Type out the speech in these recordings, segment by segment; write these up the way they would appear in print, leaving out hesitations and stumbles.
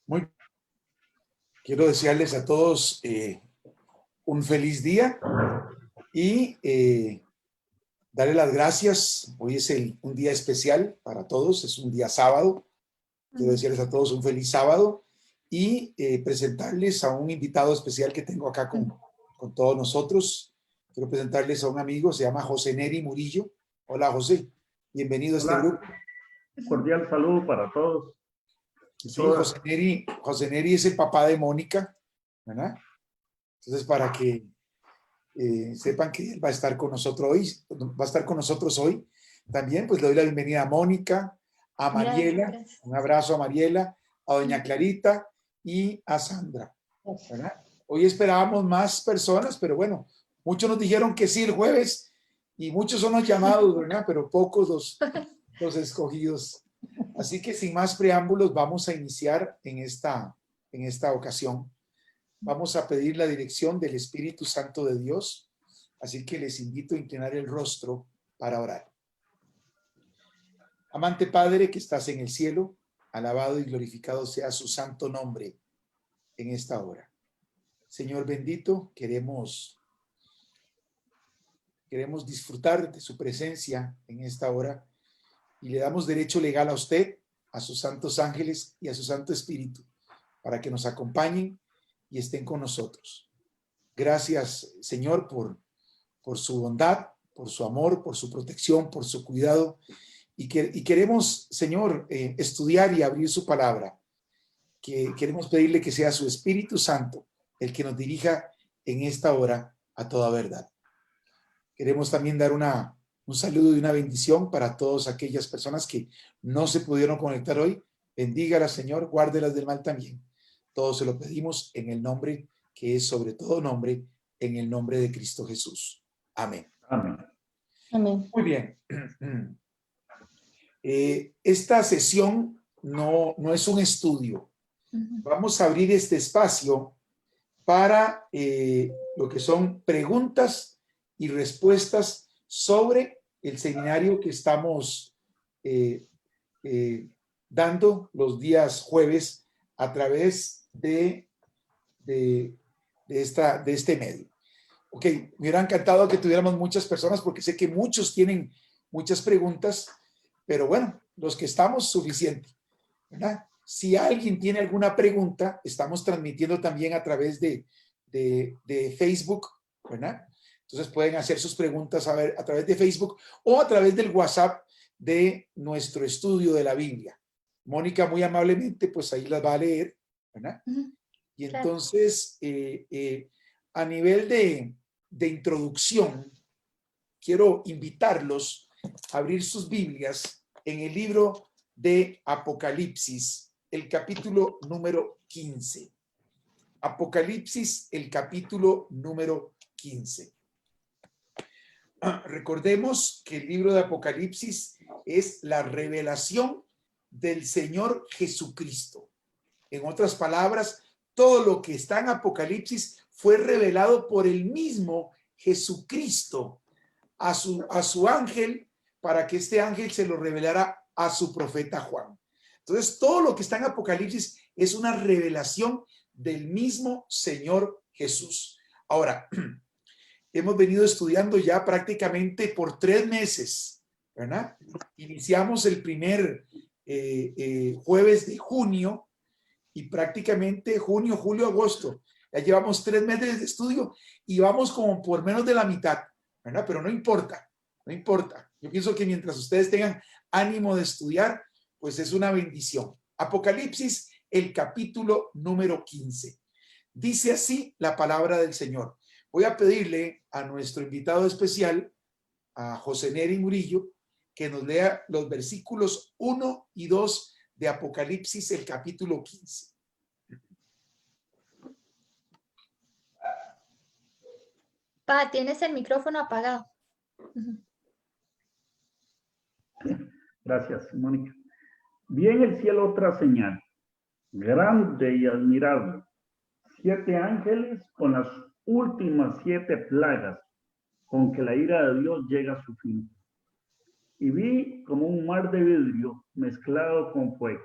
Muy, quiero desearles a todos un feliz día y darle las gracias. Hoy es un día especial para todos, es un día sábado. Quiero desearles a todos un feliz sábado y presentarles a un invitado especial que tengo acá con todos nosotros. Quiero presentarles a un amigo, se llama José Neri Murillo. Hola, José, bienvenido a este Hola, grupo. cordial saludo para todos y Sí, todas. José Neri es el papá de Mónica, ¿verdad? Entonces, para que sepan que él va a estar con nosotros hoy. También, pues le doy la bienvenida a Mónica, a Mariela, Gracias. un abrazo a Mariela, a doña Clarita y a Sandra, ¿verdad? Hoy esperábamos más personas, pero bueno, muchos nos dijeron que sí el jueves y muchos son los llamados, ¿verdad? Pero pocos los escogidos. Así que sin más preámbulos, vamos a iniciar en esta ocasión. Vamos a pedir la dirección del Espíritu Santo de Dios, así que les invito a inclinar el rostro para orar. Amante Padre que estás en el cielo, alabado y glorificado sea su santo nombre en esta hora. Señor bendito, queremos disfrutar de su presencia en esta hora y le damos derecho legal a usted, a sus santos ángeles y a su Santo Espíritu para que nos acompañen y estén con nosotros. Gracias, Señor, por su bondad, por su amor, por su protección, por su cuidado. Y queremos, Señor, estudiar y abrir su palabra. Queremos pedirle que sea su Espíritu Santo el que nos dirija en esta hora a toda verdad. Queremos también dar un saludo y una bendición para todas aquellas personas que no se pudieron conectar hoy. Bendígalas, Señor, guárdelas del mal también. Todo se lo pedimos en el nombre que es sobre todo nombre, en el nombre de Cristo Jesús. Amén. Amén. Amén. Muy bien. Esta sesión no es un estudio. Vamos a abrir este espacio para lo que son preguntas y respuestas sobre el seminario que estamos dando los días jueves a través de este medio. Ok, me hubiera encantado que tuviéramos muchas personas porque sé que muchos tienen muchas preguntas, pero bueno, los que estamos, suficiente, ¿verdad? Si alguien tiene alguna pregunta, estamos transmitiendo también a través de Facebook, ¿verdad? Entonces pueden hacer sus preguntas a través de Facebook o a través del WhatsApp de nuestro estudio de la Biblia. Mónica muy amablemente, pues ahí las va a leer, ¿verdad? Y entonces, a nivel de introducción, quiero invitarlos a abrir sus Biblias en el libro de Apocalipsis, el capítulo número 15. Apocalipsis, el capítulo número 15. Recordemos que el libro de Apocalipsis es la revelación del Señor Jesucristo. En otras palabras, todo lo que está en Apocalipsis fue revelado por el mismo Jesucristo a su ángel, para que este ángel se lo revelara a su profeta Juan. Entonces, todo lo que está en Apocalipsis es una revelación del mismo Señor Jesús. Ahora, hemos venido estudiando ya prácticamente por 3 meses, ¿verdad? Iniciamos el primer jueves de junio y prácticamente junio, julio, agosto. Ya llevamos 3 meses de estudio y vamos como por menos de la mitad, ¿verdad? Pero no importa, no importa. Yo pienso que mientras ustedes tengan ánimo de estudiar, pues es una bendición. Apocalipsis, el capítulo número 15. Dice así la palabra del Señor. Voy a pedirle a nuestro invitado especial, a José Neri Murillo, que nos lea los versículos 1 y 2 de Apocalipsis, el capítulo 15. Pa, tienes el micrófono apagado. Gracias, Mónica. Vi en el cielo otra señal, grande y admirable. 7 ángeles con las últimas 7 plagas, con que la ira de Dios llega a su fin. Y vi como un mar de vidrio mezclado con fuego.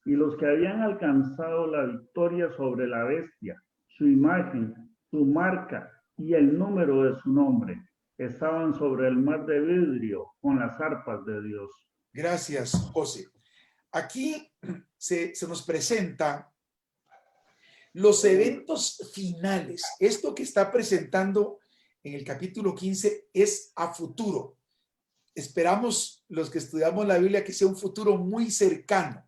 y los que habían alcanzado la victoria sobre la bestia, su imagen, su marca y el número de su nombre, estaban sobre el mar de vidrio con las arpas de Dios. Gracias, José. Aquí se nos presenta los eventos finales. Esto que está presentando en el capítulo 15 es a futuro. Esperamos los que estudiamos la Biblia que sea un futuro muy cercano.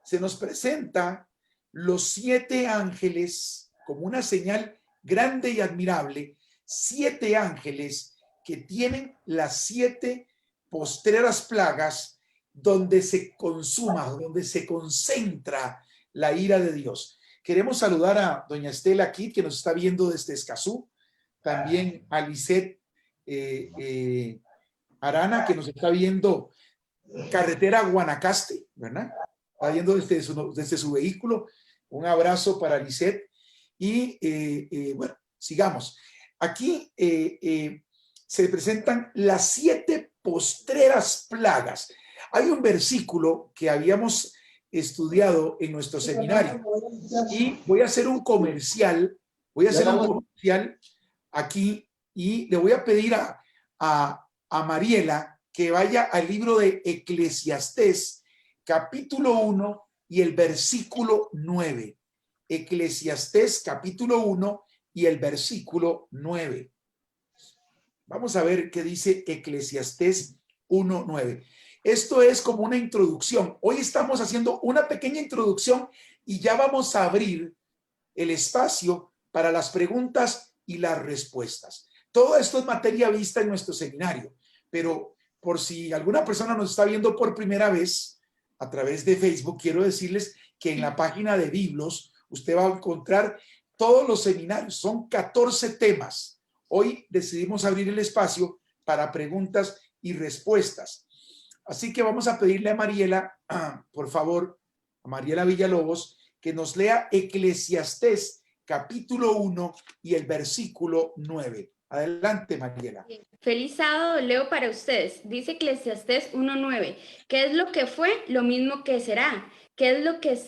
Se nos presenta los 7 ángeles como una señal grande y admirable, 7 ángeles que tienen las 7 postreras plagas donde se consuma, donde se concentra la ira de Dios. Queremos saludar a doña Estela Kid, que nos está viendo desde Escazú, también a Lisette Arana, que nos está viendo carretera Guanacaste, ¿verdad? Está viendo desde su vehículo. Un abrazo para Lisette. Y bueno, sigamos. Aquí se presentan las 7 postreras plagas. Hay un versículo que habíamos estudiado en nuestro seminario y voy a hacer un comercial. Aquí y le voy a pedir a Mariela que vaya al libro de Eclesiastés, capítulo 1 y el versículo 9. Eclesiastés, capítulo 1 y el versículo 9. Vamos a ver qué dice Eclesiastés 1:9. Esto es como una introducción. Hoy estamos haciendo una pequeña introducción y ya vamos a abrir el espacio para las preguntas y las respuestas. Todo esto es materia vista en nuestro seminario, pero por si alguna persona nos está viendo por primera vez a través de Facebook, quiero decirles que en la página de Biblos usted va a encontrar todos los seminarios. Son 14 temas. Hoy decidimos abrir el espacio para preguntas y respuestas. Así que vamos a pedirle a Mariela, por favor, a Mariela Villalobos, que nos lea Eclesiastés capítulo 1 y el versículo 9. Adelante, Mariela. Feliz sábado, leo para ustedes. Dice Eclesiastés 1:9. ¿Qué es lo que fue? Lo mismo que será. ¿Qué es lo que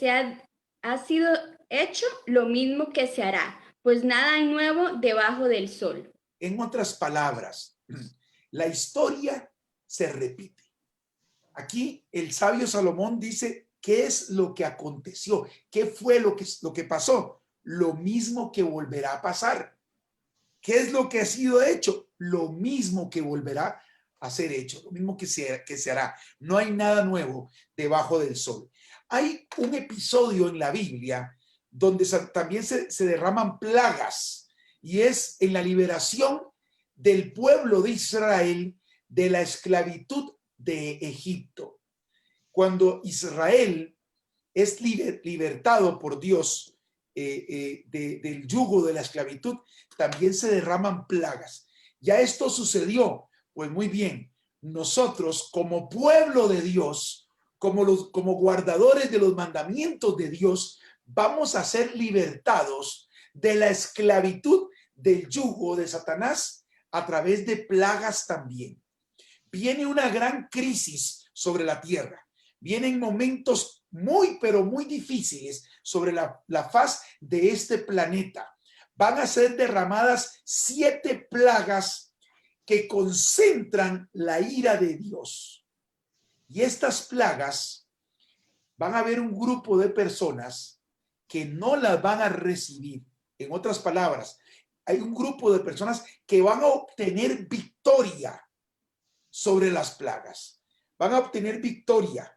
ha sido hecho? Lo mismo que se hará. Pues nada hay nuevo debajo del sol. En otras palabras, la historia se repite. Aquí el sabio Salomón dice, ¿qué es lo que aconteció? ¿Qué fue lo que pasó? Lo mismo que volverá a pasar. ¿Qué es lo que ha sido hecho? Lo mismo que volverá a ser hecho, lo mismo que se hará. No hay nada nuevo debajo del sol. Hay un episodio en la Biblia donde también se derraman plagas y es en la liberación del pueblo de Israel de la esclavitud de Egipto. Cuando Israel es libertado por Dios del yugo de la esclavitud, también se derraman plagas. Ya esto sucedió. Pues muy bien, nosotros como pueblo de Dios, como guardadores de los mandamientos de Dios, vamos a ser libertados de la esclavitud del yugo de Satanás a través de plagas también. Viene una gran crisis sobre la tierra. Vienen momentos muy, pero muy difíciles sobre la faz de este planeta. Van a ser derramadas 7 plagas que concentran la ira de Dios. Y estas plagas van a haber un grupo de personas que no las van a recibir. En otras palabras, hay un grupo de personas que van a obtener victoria sobre las plagas. Van a obtener victoria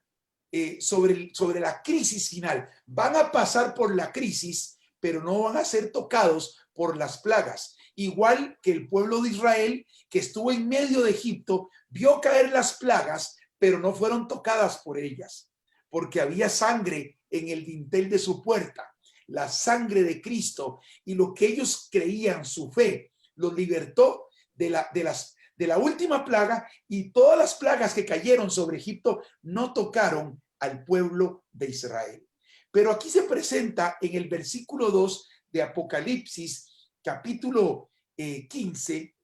sobre la crisis final. Van a pasar por la crisis, pero no van a ser tocados por las plagas. Igual que el pueblo de Israel, que estuvo en medio de Egipto, vio caer las plagas, pero no fueron tocadas por ellas, porque había sangre en el dintel de su puerta, la sangre de Cristo, y lo que ellos creían, su fe, los libertó de la última plaga, y todas las plagas que cayeron sobre Egipto no tocaron al pueblo de Israel. Pero aquí se presenta en el versículo 2 de Apocalipsis, capítulo 15,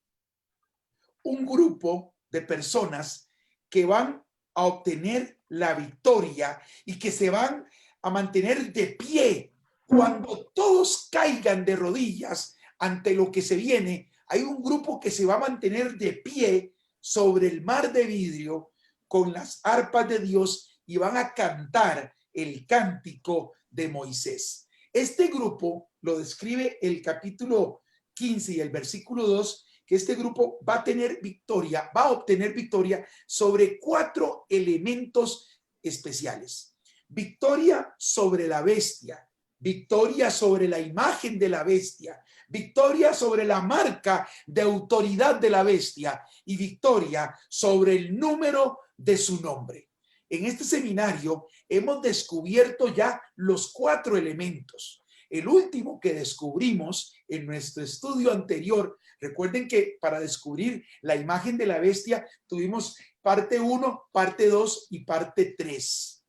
un grupo de personas que van a obtener la victoria y que se van a mantener de pie. Cuando todos caigan de rodillas ante lo que se viene, hay un grupo que se va a mantener de pie sobre el mar de vidrio con las arpas de Dios y van a cantar el cántico de Moisés. Este grupo lo describe el capítulo 15 y el versículo 2, que este grupo va a tener victoria, va a obtener victoria sobre 4 elementos especiales. Victoria sobre la bestia, victoria sobre la imagen de la bestia, victoria sobre la marca de autoridad de la bestia y victoria sobre el número de su nombre. En este seminario hemos descubierto ya los 4 elementos. El último que descubrimos en nuestro estudio anterior, recuerden que para descubrir la imagen de la bestia tuvimos parte 1, parte 2 y parte 3.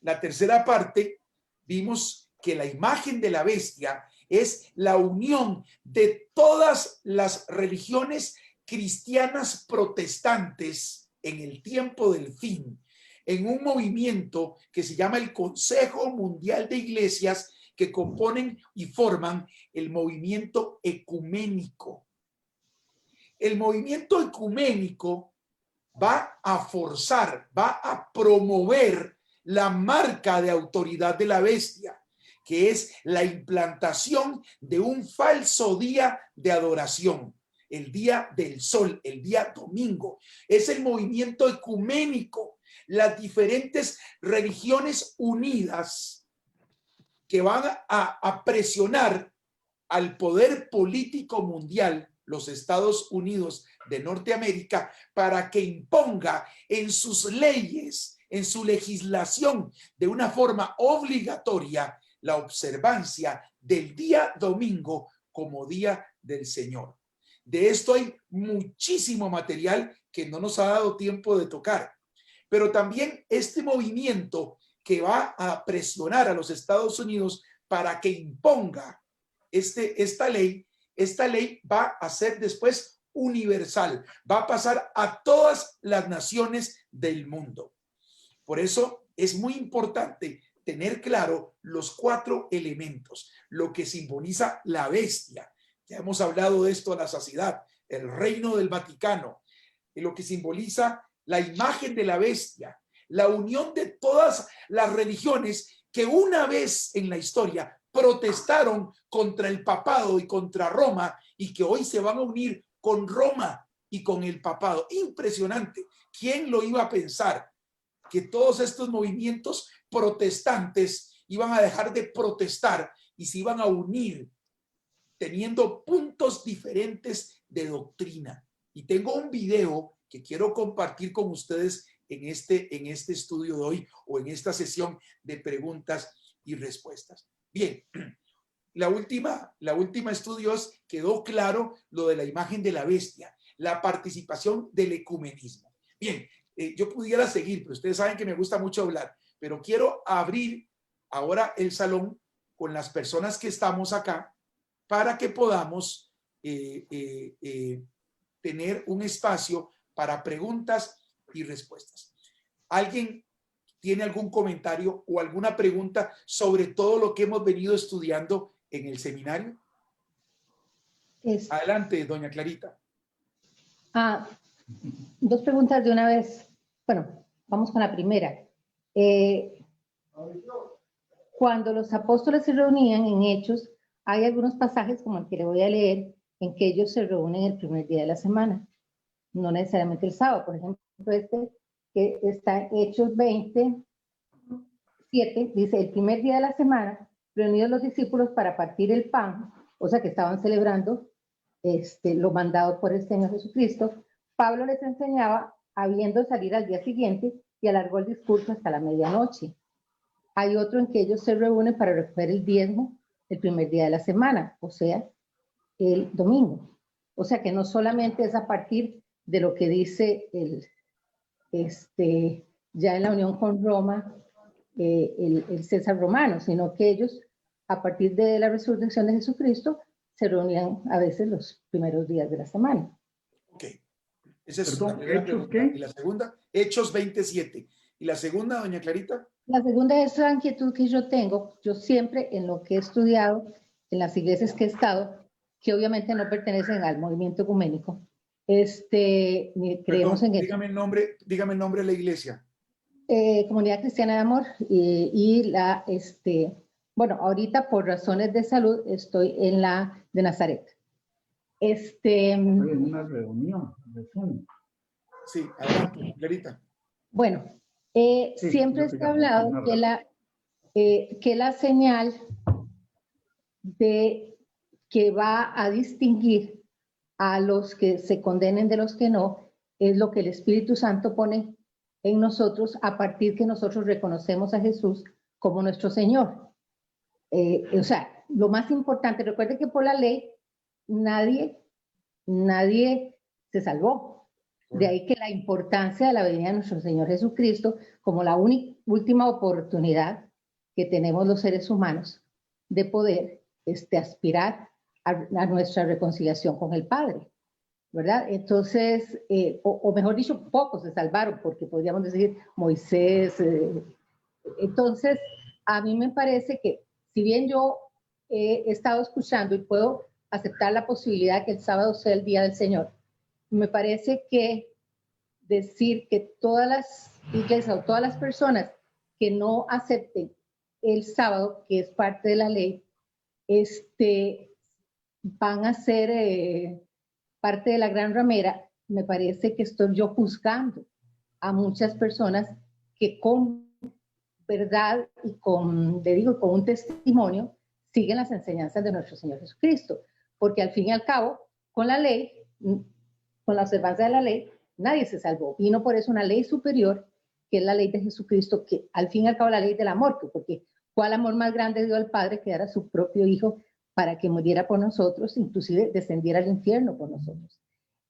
La tercera parte vimos que la imagen de la bestia es la unión de todas las religiones cristianas protestantes en el tiempo del fin, en un movimiento que se llama el Consejo Mundial de Iglesias, que componen y forman el movimiento ecuménico. El movimiento ecuménico va a forzar, va a promover la marca de autoridad de la bestia, que es la implantación de un falso día de adoración, el día del sol, el día domingo. Es el movimiento ecuménico, las diferentes religiones unidas que van a presionar al poder político mundial, los Estados Unidos de Norteamérica, para que imponga en sus leyes, en su legislación, de una forma obligatoria, la observancia del día domingo como día del Señor. De esto hay muchísimo material que no nos ha dado tiempo de tocar, pero también este movimiento que va a presionar a los Estados Unidos para que imponga esta ley va a ser después universal, va a pasar a todas las naciones del mundo. Por eso es muy importante tener claro los 4 elementos, lo que simboliza la bestia. Ya hemos hablado de esto a la saciedad, el reino del Vaticano, lo que simboliza la imagen de la bestia, la unión de todas las religiones que una vez en la historia protestaron contra el papado y contra Roma y que hoy se van a unir con Roma y con el papado. Impresionante. ¿Quién lo iba a pensar? Que todos estos movimientos protestantes iban a dejar de protestar y se iban a unir teniendo puntos diferentes de doctrina. Y tengo un video que quiero compartir con ustedes en este estudio de hoy o en esta sesión de preguntas y respuestas. Bien, la última estudio quedó claro lo de la imagen de la bestia, la participación del ecumenismo. Bien, yo pudiera seguir, pero ustedes saben que me gusta mucho hablar, pero quiero abrir ahora el salón con las personas que estamos acá para que podamos tener un espacio para preguntas y respuestas. ¿Alguien tiene algún comentario o alguna pregunta sobre todo lo que hemos venido estudiando en el seminario? Adelante, doña Clarita. 2 preguntas de una vez. Bueno, vamos con la primera. Cuando los apóstoles se reunían en Hechos, hay algunos pasajes, como el que le voy a leer, en que ellos se reúnen el primer día de la semana, no necesariamente el sábado. Por ejemplo, que está en Hechos 20, 7, dice: el primer día de la semana, reunidos los discípulos para partir el pan, o sea que estaban celebrando lo mandado por el Señor Jesucristo. Pablo les enseñaba, habiendo salir al día siguiente, y alargó el discurso hasta la medianoche. Hay otro en que ellos se reúnen para recoger el diezmo el primer día de la semana, o sea, el domingo. O sea que no solamente es a partir de lo que dice ya en la unión con Roma, el César romano, sino que ellos, a partir de la resurrección de Jesucristo, se reunían a veces los primeros días de la semana. Ok. Esa es Perdón, la primera ¿Hechos pregunta. qué? Y la segunda, Hechos 27. ¿Y la segunda, doña Clarita? La segunda es la inquietud que yo tengo. Yo siempre en lo que he estudiado, en las iglesias que he estado, que obviamente no pertenecen al movimiento ecuménico, creemos Perdón, en el, dígame el nombre de la iglesia. Comunidad Cristiana de Amor bueno, ahorita por razones de salud estoy en la de Nazaret. Estoy en una reunión de Zoom. Sí, adelante, Clarita. Bueno, Sí, siempre yo te se ha llamo, hablado más que la señal de que va a distinguir a los que se condenen de los que no, es lo que el Espíritu Santo pone en nosotros a partir que nosotros reconocemos a Jesús como nuestro Señor. O sea, lo más importante, recuerde que por la ley nadie se salvó. De ahí que la importancia de la venida de nuestro Señor Jesucristo como la última oportunidad que tenemos los seres humanos de poder aspirar a nuestra reconciliación con el Padre, ¿verdad? Entonces, o mejor dicho, pocos se salvaron, porque podríamos decir Moisés. Entonces, a mí me parece que, si bien yo he estado escuchando y puedo aceptar la posibilidad de que el sábado sea el día del Señor, me parece que decir que todas las iglesias o todas las personas que no acepten el sábado, que es parte de la ley, van a ser parte de la gran ramera, me parece que estoy yo juzgando a muchas personas que con verdad y con un testimonio siguen las enseñanzas de nuestro Señor Jesucristo, porque al fin y al cabo, con la ley, con la observancia de la ley, nadie se salvó. Vino por eso una ley superior, que es la ley de Jesucristo, que al fin y al cabo la ley del amor, porque ¿cuál amor más grande dio al Padre que dar a su propio Hijo para que muriera por nosotros, inclusive descendiera al infierno por nosotros?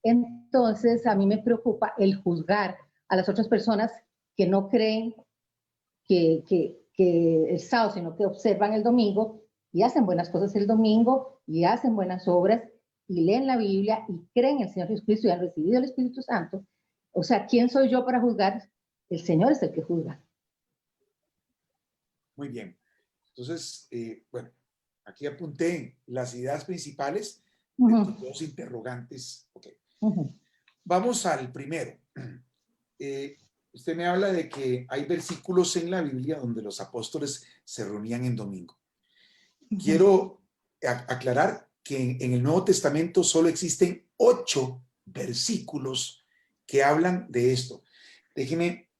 Entonces, a mí me preocupa el juzgar a las otras personas que no creen que el sábado, sino que observan el domingo y hacen buenas cosas el domingo y hacen buenas obras y leen la Biblia y creen en el Señor Jesucristo y han recibido el Espíritu Santo. O sea, ¿quién soy yo para juzgar? El Señor es el que juzga. Muy bien. Entonces, bueno, aquí apunté las ideas principales de tus dos interrogantes. Okay. Vamos al primero. Usted me habla de que hay versículos en la Biblia donde los apóstoles se reunían en domingo. Quiero aclarar que en el Nuevo Testamento solo existen 8 versículos que hablan de esto. Déjeme,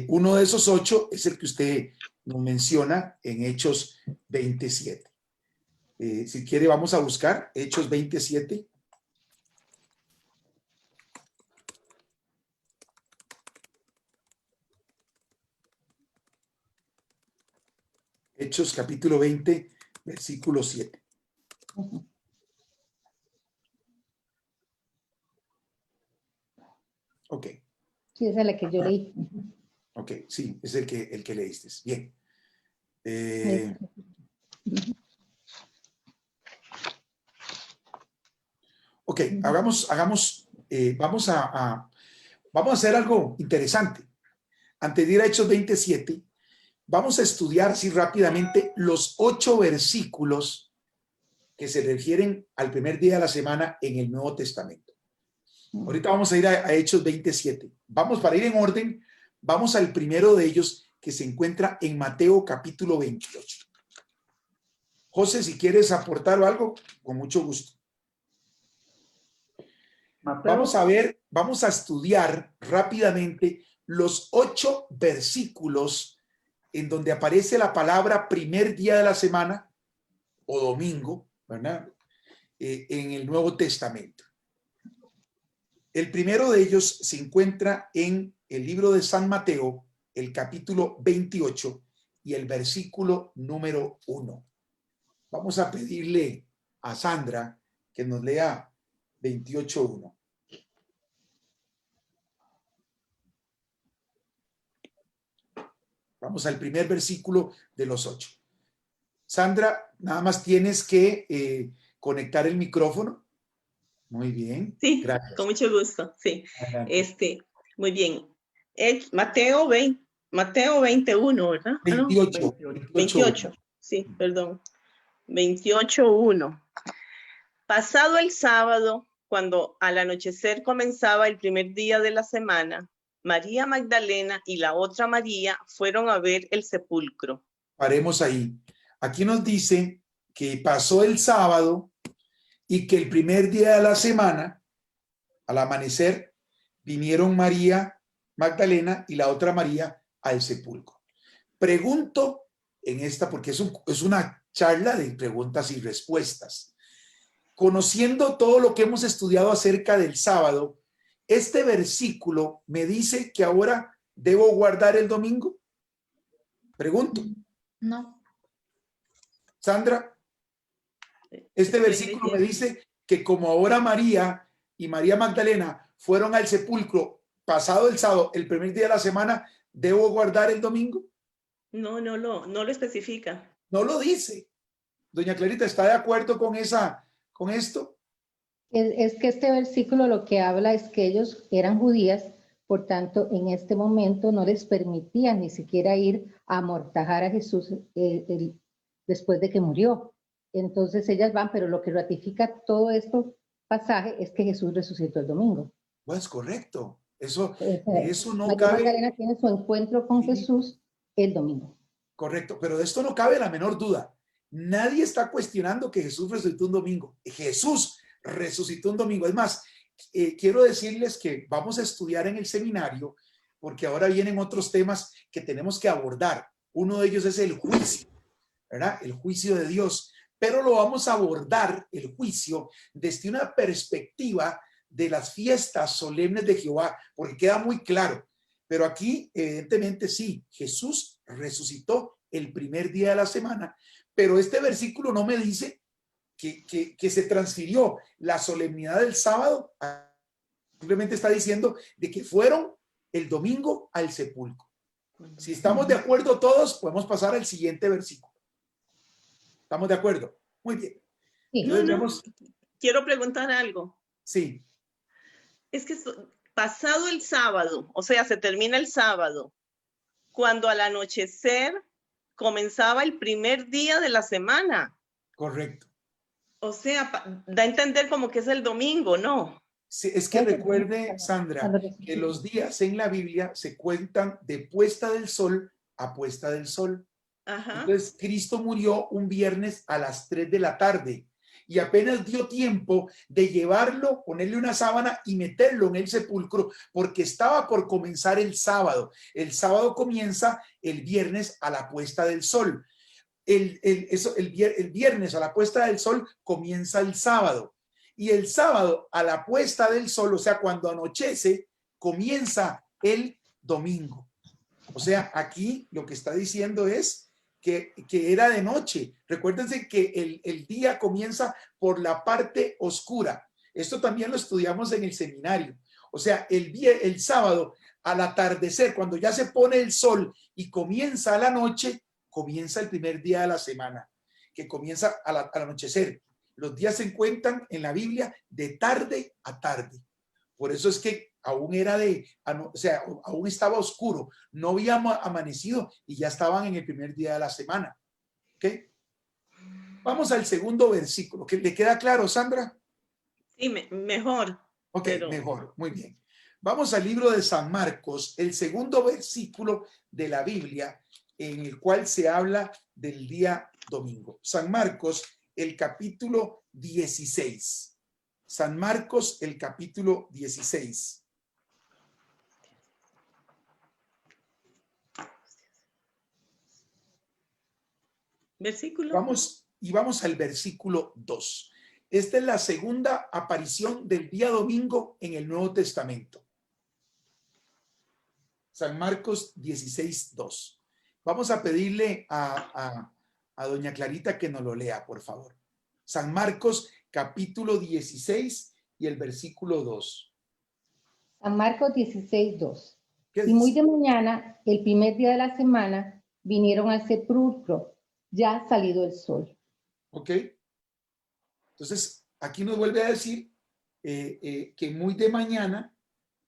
uno de esos 8 es el que usted nos menciona en Hechos 27. Si quiere, vamos a buscar Hechos 27. Hechos capítulo 20, versículo 7. Ok. Sí, esa es la que yo leí. Ok, sí, es el que leíste. Bien. Ok, vamos a hacer algo interesante. Antes de ir a Hechos 27, vamos a estudiar así rápidamente los 8 versículos que se refieren al primer día de la semana en el Nuevo Testamento. Ahorita vamos a ir a Hechos 27. Vamos, para ir en orden, vamos al primero de ellos que se encuentra en Mateo capítulo 28. José, si quieres aportar algo, con mucho gusto. Mateo. Vamos a estudiar rápidamente los 8 versículos en donde aparece la palabra primer día de la semana o domingo, ¿verdad? En el Nuevo Testamento. El primero de ellos se encuentra en el libro de San Mateo, el capítulo 28 y el versículo número 1. Vamos a pedirle a Sandra que nos lea 28:1. Vamos al primer versículo de los 8. Sandra, nada más tienes que conectar el micrófono. Muy bien. Sí, gracias. con mucho gusto. Sí. Adelante. Muy bien. Mateo Mateo 21, ¿verdad? Ah, no, 28. 28, sí, perdón. 28:1. Pasado el sábado, cuando al anochecer comenzaba el primer día de la semana, María Magdalena y la otra María fueron a ver el sepulcro. Paremos ahí. Aquí nos dice que pasó el sábado y que el primer día de la semana, al amanecer, vinieron María Magdalena y la otra María al sepulcro. Pregunto en esta, porque es una charla de preguntas y respuestas. Conociendo todo lo que hemos estudiado acerca del sábado, este versículo me dice que ahora debo guardar el domingo. Pregunto. No. Sandra, este versículo me dice que como ahora María y María Magdalena fueron al sepulcro pasado el sábado, el primer día de la semana, ¿debo guardar el domingo? No lo especifica. No lo dice. Doña Clarita, ¿está de acuerdo con esto? Es que este versículo lo que habla es que ellos eran judías, por tanto, en este momento no les permitían ni siquiera ir a amortajar a Jesús después de que murió. Entonces ellas van, pero lo que ratifica todo esto pasaje es que Jesús resucitó el domingo. Pues correcto. Eso no María cabe. Magdalena tiene su encuentro con Jesús el domingo. Correcto, pero de esto no cabe la menor duda. Nadie está cuestionando que Jesús resucitó un domingo. Jesús resucitó un domingo. Es más, quiero decirles que vamos a estudiar en el seminario, porque ahora vienen otros temas que tenemos que abordar. Uno de ellos es el juicio, ¿verdad? El juicio de Dios. Pero lo vamos a abordar, el juicio, desde una perspectiva de las fiestas solemnes de Jehová, porque queda muy claro. Pero aquí, evidentemente, sí, Jesús resucitó el primer día de la semana, pero este versículo no me dice que se transfirió la solemnidad del sábado, simplemente está diciendo de que fueron el domingo al sepulcro. Si estamos de acuerdo todos, podemos pasar al siguiente versículo. ¿Estamos de acuerdo? Muy bien. Sí. Entonces, Quiero preguntar algo. Sí. Es que pasado el sábado, o sea, se termina el sábado, cuando al anochecer comenzaba el primer día de la semana. Correcto. O sea, da a entender como que es el domingo, ¿no? Sí, es que recuerde, Sandra, que los días en la Biblia se cuentan de puesta del sol a puesta del sol. Ajá. Entonces, Cristo murió un viernes a las 3 de la tarde y apenas dio tiempo de llevarlo, ponerle una sábana y meterlo en el sepulcro porque estaba por comenzar el sábado. El sábado comienza el viernes a la puesta del sol. El viernes a la puesta del sol comienza el sábado. Y el sábado a la puesta del sol, o sea, cuando anochece, comienza el domingo. O sea, aquí lo que está diciendo es que era de noche. Recuérdense que el día comienza por la parte oscura. Esto también lo estudiamos en el seminario. O sea, el sábado al atardecer, cuando ya se pone el sol y comienza la noche, comienza el primer día de la semana, que comienza al anochecer. Los días se cuentan en la Biblia de tarde a tarde. Por eso es que aún aún estaba oscuro, no había amanecido y ya estaban en el primer día de la semana. ¿Ok? Vamos al segundo versículo. ¿Le queda claro, Sandra? Sí, mejor. Ok, pero... mejor, muy bien. Vamos al libro de San Marcos, el segundo versículo de la Biblia, en el cual se habla del día domingo. San Marcos, el capítulo 16. San Marcos, el capítulo 16. Versículo. Vamos al versículo 2. Esta es la segunda aparición del día domingo en el Nuevo Testamento. San Marcos 16, 2. Vamos a pedirle a doña Clarita que nos lo lea, por favor. San Marcos capítulo 16 y el versículo 2. San Marcos 16, 2. ¿Qué Y muy dice? de mañana, el primer día de la semana, vinieron al sepulcro, ya salido el sol. ¿Ok? Entonces, aquí nos vuelve a decir que muy de mañana,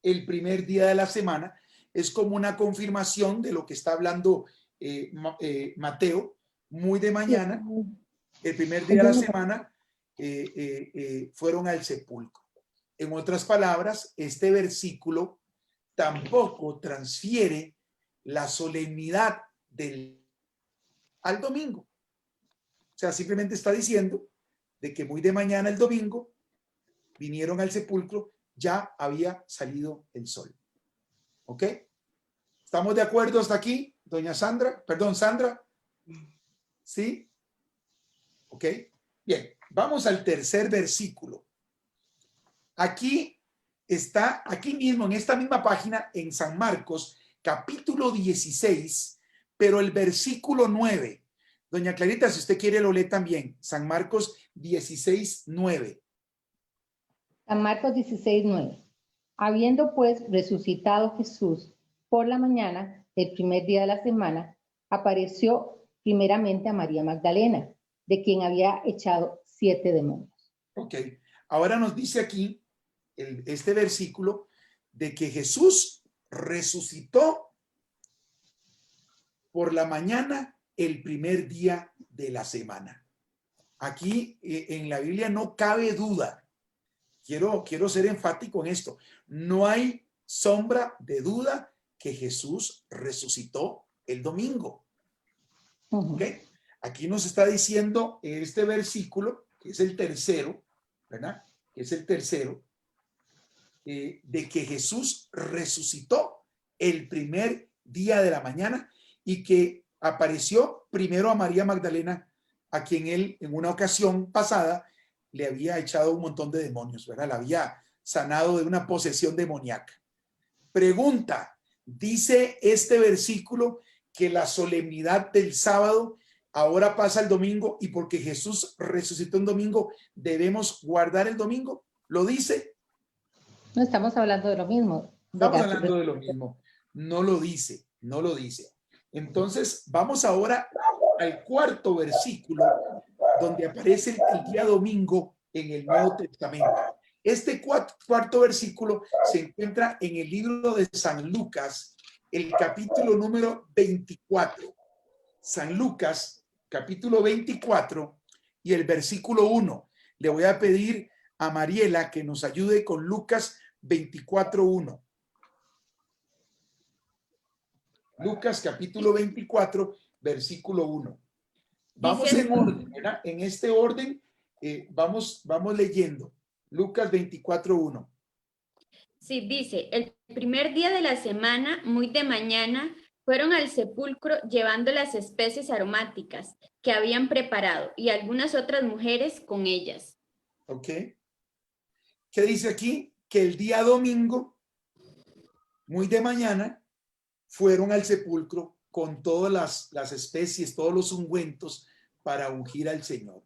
el primer día de la semana, es como una confirmación de lo que está hablando Mateo. Muy de mañana, el primer día de la semana, fueron al sepulcro. En otras palabras, este versículo tampoco transfiere la solemnidad al domingo. O sea, simplemente está diciendo de que muy de mañana el domingo vinieron al sepulcro, ya había salido el sol. ¿Ok? ¿Estamos de acuerdo hasta aquí, doña Sandra? Perdón, Sandra. ¿Sí? ¿Ok? Bien, vamos al tercer versículo. Aquí está, aquí mismo, en esta misma página, en San Marcos, capítulo 16, pero el versículo 9. Doña Clarita, si usted quiere, lo lee también. San Marcos 16, 9. San Marcos 16, 9. Habiendo pues resucitado Jesús por la mañana, el primer día de la semana, apareció primeramente a María Magdalena, de quien había echado 7 demonios. Ok, ahora nos dice aquí este versículo de que Jesús resucitó por la mañana el primer día de la semana. Aquí en la Biblia no cabe duda. Quiero ser enfático en esto. No hay sombra de duda que Jesús resucitó el domingo. ¿Okay? Aquí nos está diciendo este versículo, que es el tercero, ¿verdad? Que es el tercero, de que Jesús resucitó el primer día de la mañana y que apareció primero a María Magdalena, a quien él en una ocasión pasada le había echado un montón de demonios, ¿verdad? La había sanado de una posesión demoníaca. Pregunta, ¿dice este versículo que la solemnidad del sábado ahora pasa el domingo y porque Jesús resucitó un domingo debemos guardar el domingo? ¿Lo dice? No estamos hablando de lo mismo. Estamos hablando de lo mismo. No lo dice, no lo dice. Entonces, vamos ahora al cuarto versículo donde aparece el día domingo en el Nuevo Testamento. Este cuarto versículo se encuentra en el libro de San Lucas, el capítulo número 24. San Lucas, capítulo 24 y el versículo 1. Le voy a pedir a Mariela que nos ayude con Lucas 24:1. Lucas capítulo 24, versículo 1. Vamos en orden, ¿verdad? En este orden vamos leyendo. Lucas 24:1. Sí, dice, el primer día de la semana, muy de mañana, fueron al sepulcro llevando las especies aromáticas que habían preparado y algunas otras mujeres con ellas. ¿Ok? ¿Qué dice aquí? Que el día domingo, muy de mañana, fueron al sepulcro con todas las especies, todos los ungüentos para ungir al Señor.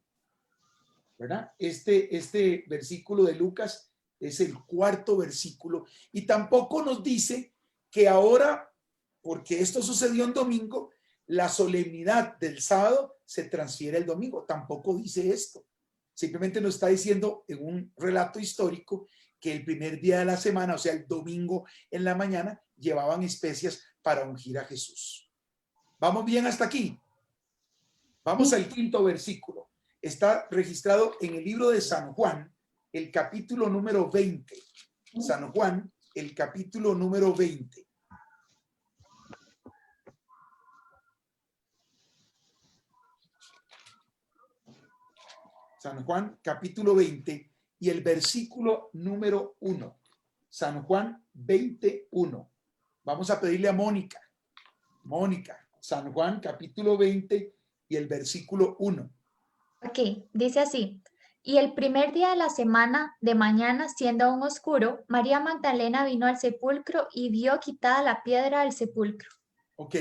¿Verdad? Este versículo de Lucas es el cuarto versículo y tampoco nos dice que ahora, porque esto sucedió en domingo, la solemnidad del sábado se transfiere el domingo. Tampoco dice esto. Simplemente nos está diciendo en un relato histórico que el primer día de la semana, o sea, el domingo en la mañana, llevaban especias para ungir a Jesús. ¿Vamos bien hasta aquí? Vamos al quinto versículo. Está registrado en el libro de San Juan, el capítulo número 20. San Juan, el capítulo número 20. San Juan, capítulo 20 y el versículo número 1. San Juan 21. Vamos a pedirle a Mónica. Mónica, San Juan, capítulo 20 y el versículo 1. Aquí, dice así. Y el primer día de la semana, de mañana, siendo aún oscuro, María Magdalena vino al sepulcro y vio quitada la piedra del sepulcro. Ok,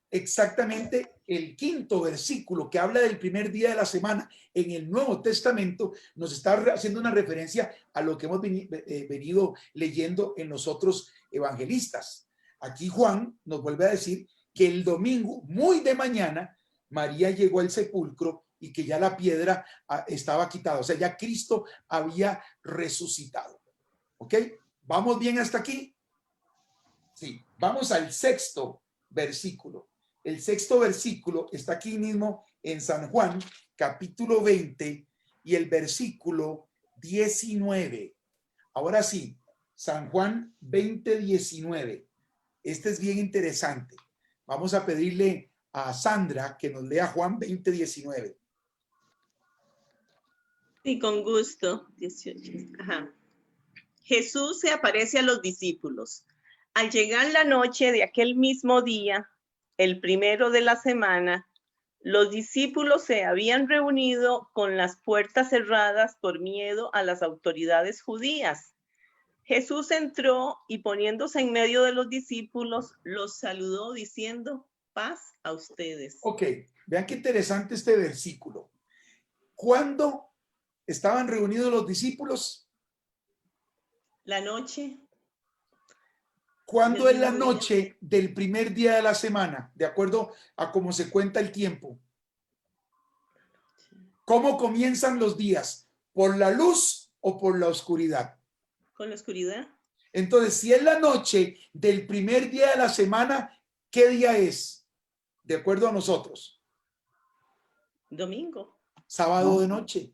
exactamente el quinto versículo que habla del primer día de la semana en el Nuevo Testamento nos está haciendo una referencia a lo que hemos venido leyendo en los otros evangelistas. Aquí Juan nos vuelve a decir que el domingo, muy de mañana, María llegó al sepulcro y que ya la piedra estaba quitada. O sea, ya Cristo había resucitado. ¿Ok? ¿Vamos bien hasta aquí? Sí, vamos al sexto versículo. El sexto versículo está aquí mismo en San Juan, capítulo 20 y el versículo 19. Ahora sí, San Juan 20, 19. Este es bien interesante. Vamos a pedirle a Sandra que nos lea Juan 20, 19. Sí, con gusto. 18. Ajá. Jesús se aparece a los discípulos. Al llegar la noche de aquel mismo día, el primero de la semana, los discípulos se habían reunido con las puertas cerradas por miedo a las autoridades judías. Jesús entró y poniéndose en medio de los discípulos, los saludó diciendo, paz a ustedes. Ok, vean qué interesante este versículo. ¿Cuándo estaban reunidos los discípulos? La noche. ¿Cuándo es la Del mismo noche del primer día de la semana? De acuerdo a cómo se cuenta el tiempo. ¿Cómo comienzan los días? ¿Por la luz o por la oscuridad? Con la oscuridad. Entonces, si es la noche del primer día de la semana, ¿qué día es? De acuerdo a nosotros. Domingo. Sábado de noche.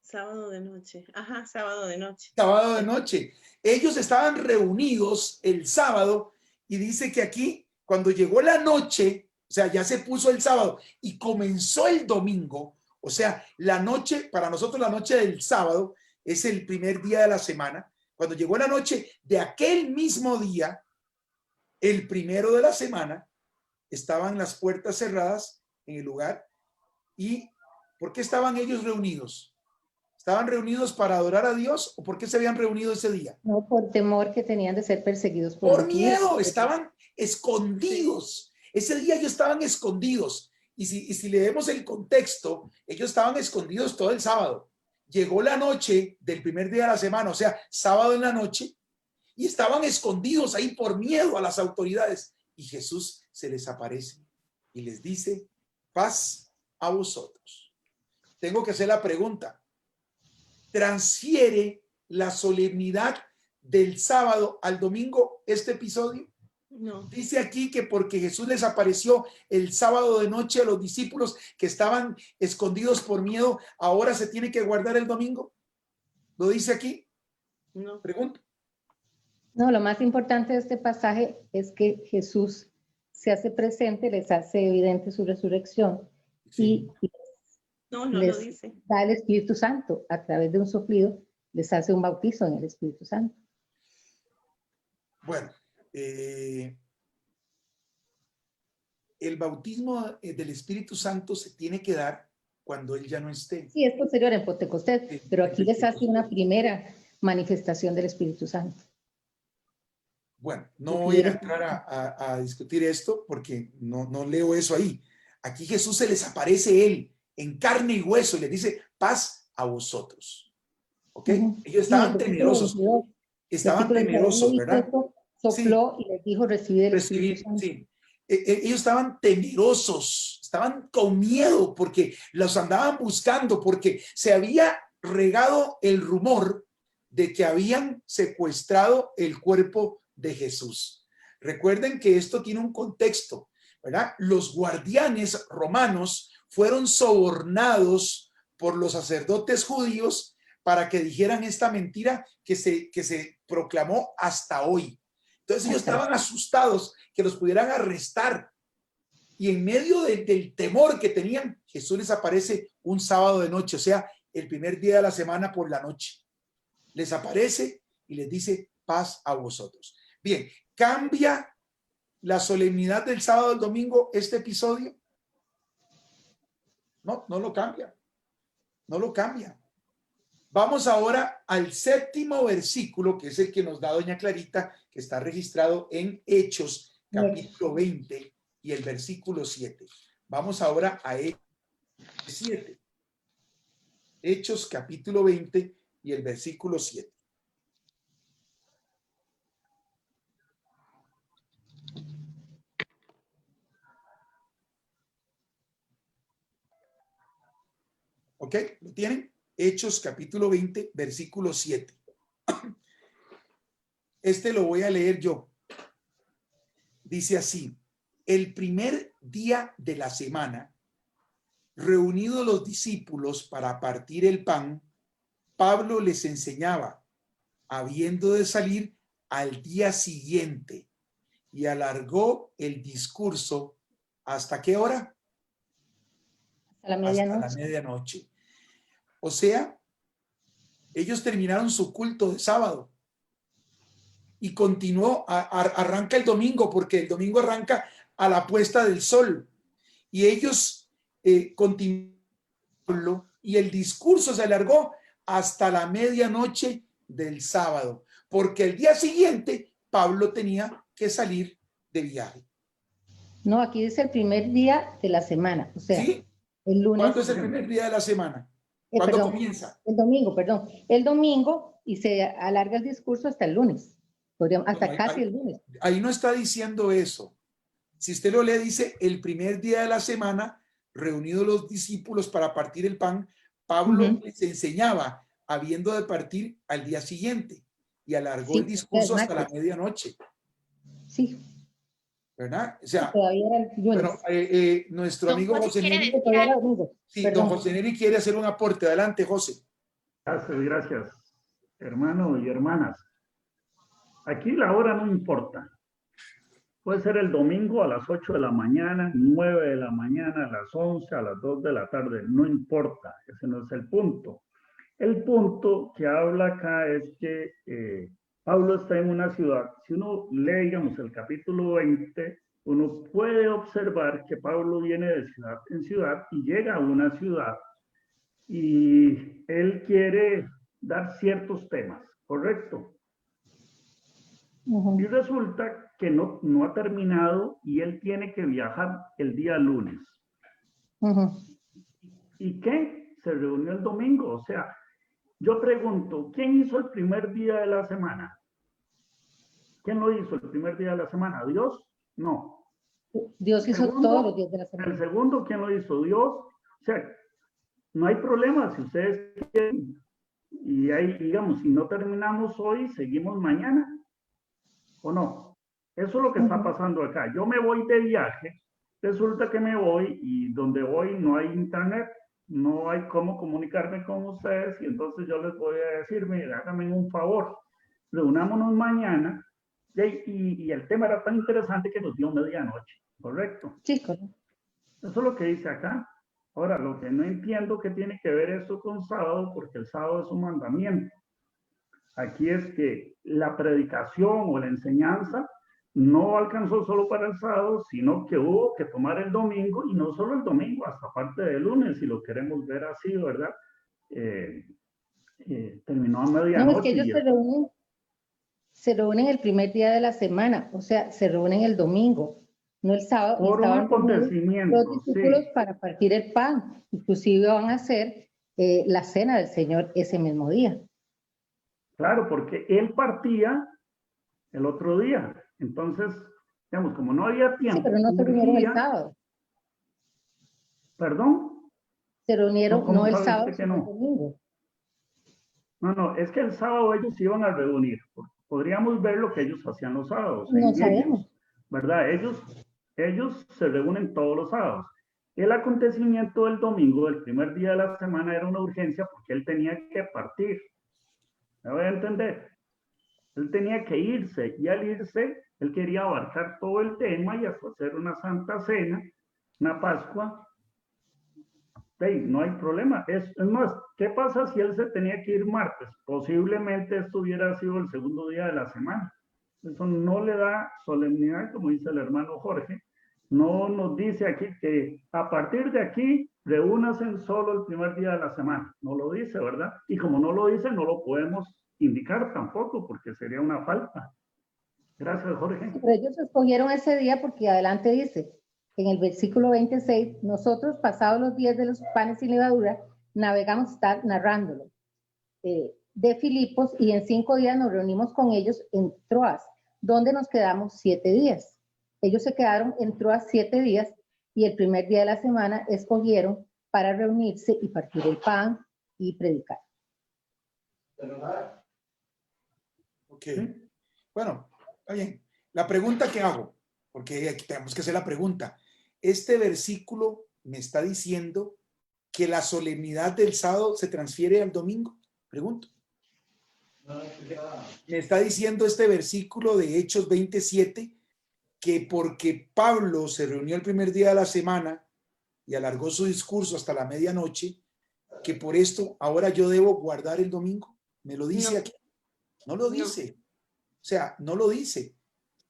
Sábado de noche. Ajá, sábado de noche. Sábado de noche. Ellos estaban reunidos el sábado y dice que aquí, cuando llegó la noche, o sea, ya se puso el sábado y comenzó el domingo, o sea, la noche, para nosotros la noche del sábado es el primer día de la semana. Cuando llegó la noche de aquel mismo día, el primero de la semana, estaban las puertas cerradas en el lugar. ¿Y por qué estaban ellos reunidos? ¿Estaban reunidos para adorar a Dios o por qué se habían reunido ese día? No, por temor que tenían de ser perseguidos por Por los miedo, judíos. estaban escondidos. Ese día ellos estaban escondidos. Y si leemos el contexto, ellos estaban escondidos todo el sábado. Llegó la noche del primer día de la semana, o sea, sábado en la noche, y estaban escondidos ahí por miedo a las autoridades. Y Jesús se les aparece y les dice, paz a vosotros. Tengo que hacer la pregunta. ¿Transfiere la solemnidad del sábado al domingo este episodio? No. Dice aquí que porque Jesús les apareció el sábado de noche a los discípulos que estaban escondidos por miedo, ahora se tiene que guardar el domingo. ¿Lo dice aquí? No. Pregunto. No, lo más importante de este pasaje es que Jesús se hace presente, les hace evidente su resurrección Sí. y No, no les lo dice. da el Espíritu Santo a través de un soplido, les hace un bautizo en el Espíritu Santo. Bueno, el bautismo del Espíritu Santo se tiene que dar cuando Él ya no esté. Sí, es posterior en Pentecostés, Sí, pero en aquí les hace Pentecostés. una primera manifestación del Espíritu Santo. Bueno, no voy a entrar a discutir esto porque no leo eso ahí. Aquí Jesús se les aparece Él en carne y hueso y les dice, paz a vosotros. ¿Ok? Ellos estaban temerosos. Estaban temerosos, ¿verdad? Sopló y les dijo, recibid el Espíritu Recibir, Santo. sí. Ellos estaban temerosos, estaban con miedo porque los andaban buscando, porque se había regado el rumor de que habían secuestrado el cuerpo de Jesús. Recuerden que esto tiene un contexto, ¿verdad? Los guardianes romanos fueron sobornados por los sacerdotes judíos para que dijeran esta mentira que se proclamó hasta hoy. Entonces ellos estaban asustados que los pudieran arrestar. Y en medio del temor que tenían, Jesús les aparece un sábado de noche, o sea, el primer día de la semana por la noche. Les aparece y les dice, paz a vosotros. Bien, ¿cambia la solemnidad del sábado al domingo este episodio? No, no lo cambia. No lo cambia. Vamos ahora al séptimo versículo, que es el que nos da doña Clarita, que está registrado en Hechos, capítulo 20 y el versículo 7. Vamos ahora a Hechos 7. Hechos, capítulo 20 y el versículo 7. ¿Ok? ¿Lo tienen? Hechos, capítulo 20, versículo 7. Este lo voy a leer yo. Dice así: el primer día de la semana, reunidos los discípulos para partir el pan, Pablo les enseñaba, habiendo de salir al día siguiente, y alargó el discurso. ¿Hasta qué hora? A la medianoche. Hasta la medianoche. O sea, ellos terminaron su culto de sábado y continuó, arranca el domingo, porque el domingo arranca a la puesta del sol. Y ellos continuaron y el discurso se alargó hasta la medianoche del sábado, porque el día siguiente Pablo tenía que salir de viaje. No, aquí dice el primer día de la semana, o sea, ¿Sí? el lunes. ¿Cuándo es el primer día de la semana? ¿Cuándo Perdón, comienza? el domingo, perdón. El domingo y se alarga el discurso hasta el lunes. Hasta No, casi el lunes. Ahí no está diciendo eso. Si usted lo lee, dice el primer día de la semana, reunidos los discípulos para partir el pan, Pablo les enseñaba, habiendo de partir al día siguiente, y alargó el discurso hasta la medianoche. Sí. ¿Verdad? O sea, todavía era el lunes. bueno, nuestro Don amigo José José quiere Neri, decir algo. sí, don José Neri quiere hacer un aporte. Adelante, José. Gracias, hermanos y hermanas. Aquí la hora no importa. Puede ser el domingo a las 8 de la mañana, 9 de la mañana, a las 11, a las 2 de la tarde, no importa, ese no es el punto. El punto que habla acá es que Pablo está en una ciudad. Si uno lee, digamos, el capítulo 20, uno puede observar que Pablo viene de ciudad en ciudad y llega a una ciudad y él quiere dar ciertos temas, ¿correcto? Y resulta que no ha terminado y él tiene que viajar el día lunes. ¿Y qué? Se reunió el domingo. O sea, yo pregunto, ¿quién hizo el primer día de la semana? ¿Quién lo hizo el primer día de la semana? ¿Dios? No. Dios hizo todos los días de la semana. El segundo, ¿quién lo hizo? Dios. O sea, no hay problema si ustedes quieren. Y ahí, digamos, si no terminamos hoy, seguimos mañana. ¿O no? Eso es lo que está pasando acá. Yo me voy de viaje, resulta que me voy y donde voy no hay internet, no hay cómo comunicarme con ustedes y entonces yo les voy a decir, mira, háganme un favor, reunámonos mañana y el tema era tan interesante que nos dio medianoche, ¿correcto? Sí, correcto. Eso es lo que dice acá. Ahora, lo que no entiendo que tiene que ver esto con sábado, porque el sábado es un mandamiento. Aquí es que la predicación o la enseñanza no alcanzó solo para el sábado, sino que hubo que tomar el domingo, y no solo el domingo, hasta parte del lunes, si lo queremos ver así, ¿verdad? Terminó a medianoche. No, es que ellos se reúnen el primer día de la semana, o sea, se reúnen el domingo, no el sábado. Por un acontecimiento, los discípulos para partir el pan, inclusive van a hacer la cena del Señor ese mismo día. Claro, porque él partía el otro día. Entonces, digamos, como no había tiempo. Sí, pero no se reunieron el sábado. ¿Perdón? Se reunieron no el sábado, sino el domingo. No, es que el sábado ellos se iban a reunir. Podríamos ver lo que ellos hacían los sábados. No sabemos. ¿Verdad? Ellos se reúnen todos los sábados. El acontecimiento del domingo, el primer día de la semana, era una urgencia porque él tenía que partir. ¿Me voy a entender? Él tenía que irse y al irse, él quería abarcar todo el tema y hasta hacer una santa cena, una Pascua. Hey, no hay problema. Es más, ¿qué pasa si él se tenía que ir martes? Posiblemente esto hubiera sido el segundo día de la semana. Eso no le da solemnidad, como dice el hermano Jorge. No nos dice aquí que a partir de aquí reúnanse solo el primer día de la semana. No lo dice, ¿verdad? Y como no lo dice, no lo podemos indicar tampoco, porque sería una falta. Gracias, Jorge. Pero ellos escogieron ese día porque adelante dice, en el versículo 26, nosotros pasados los días de los panes sin levadura, navegamos, está narrándolo, de Filipos, y en 5 días nos reunimos con ellos en Troas, donde nos quedamos 7 días. Ellos se quedaron en Troas 7 días y el primer día de la semana escogieron para reunirse y partir el pan y predicar. Ok. Bueno, está bien. La pregunta que hago, porque aquí tenemos que hacer la pregunta. Este versículo me está diciendo que la solemnidad del sábado se transfiere al domingo. Pregunto. Me está diciendo este versículo de Hechos 27 que porque Pablo se reunió el primer día de la semana y alargó su discurso hasta la medianoche, que por esto ahora yo debo guardar el domingo. ¿Me lo dice No. aquí? No lo dice. O sea, no lo dice.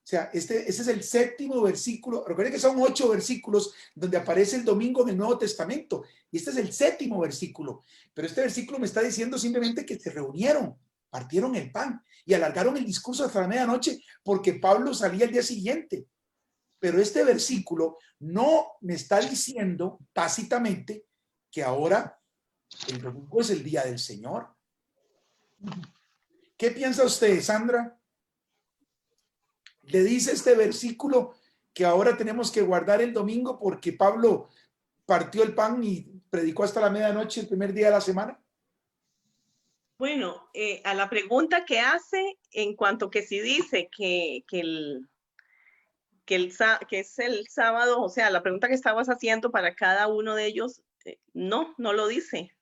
O sea, ese es el séptimo versículo. Recuerden que son 8 versículos donde aparece el domingo en el Nuevo Testamento. Y este es el séptimo versículo. Pero este versículo me está diciendo simplemente que se reunieron, partieron el pan y alargaron el discurso hasta la medianoche porque Pablo salía el día siguiente. Pero este versículo no me está diciendo tácitamente que ahora el domingo es el día del Señor. ¿Qué piensa usted, Sandra? ¿Le dice este versículo que ahora tenemos que guardar el domingo porque Pablo partió el pan y predicó hasta la medianoche el primer día de la semana? Bueno, a la pregunta que hace en cuanto que si dice que es el sábado, o sea, la pregunta que estabas haciendo para cada uno de ellos, no lo dice.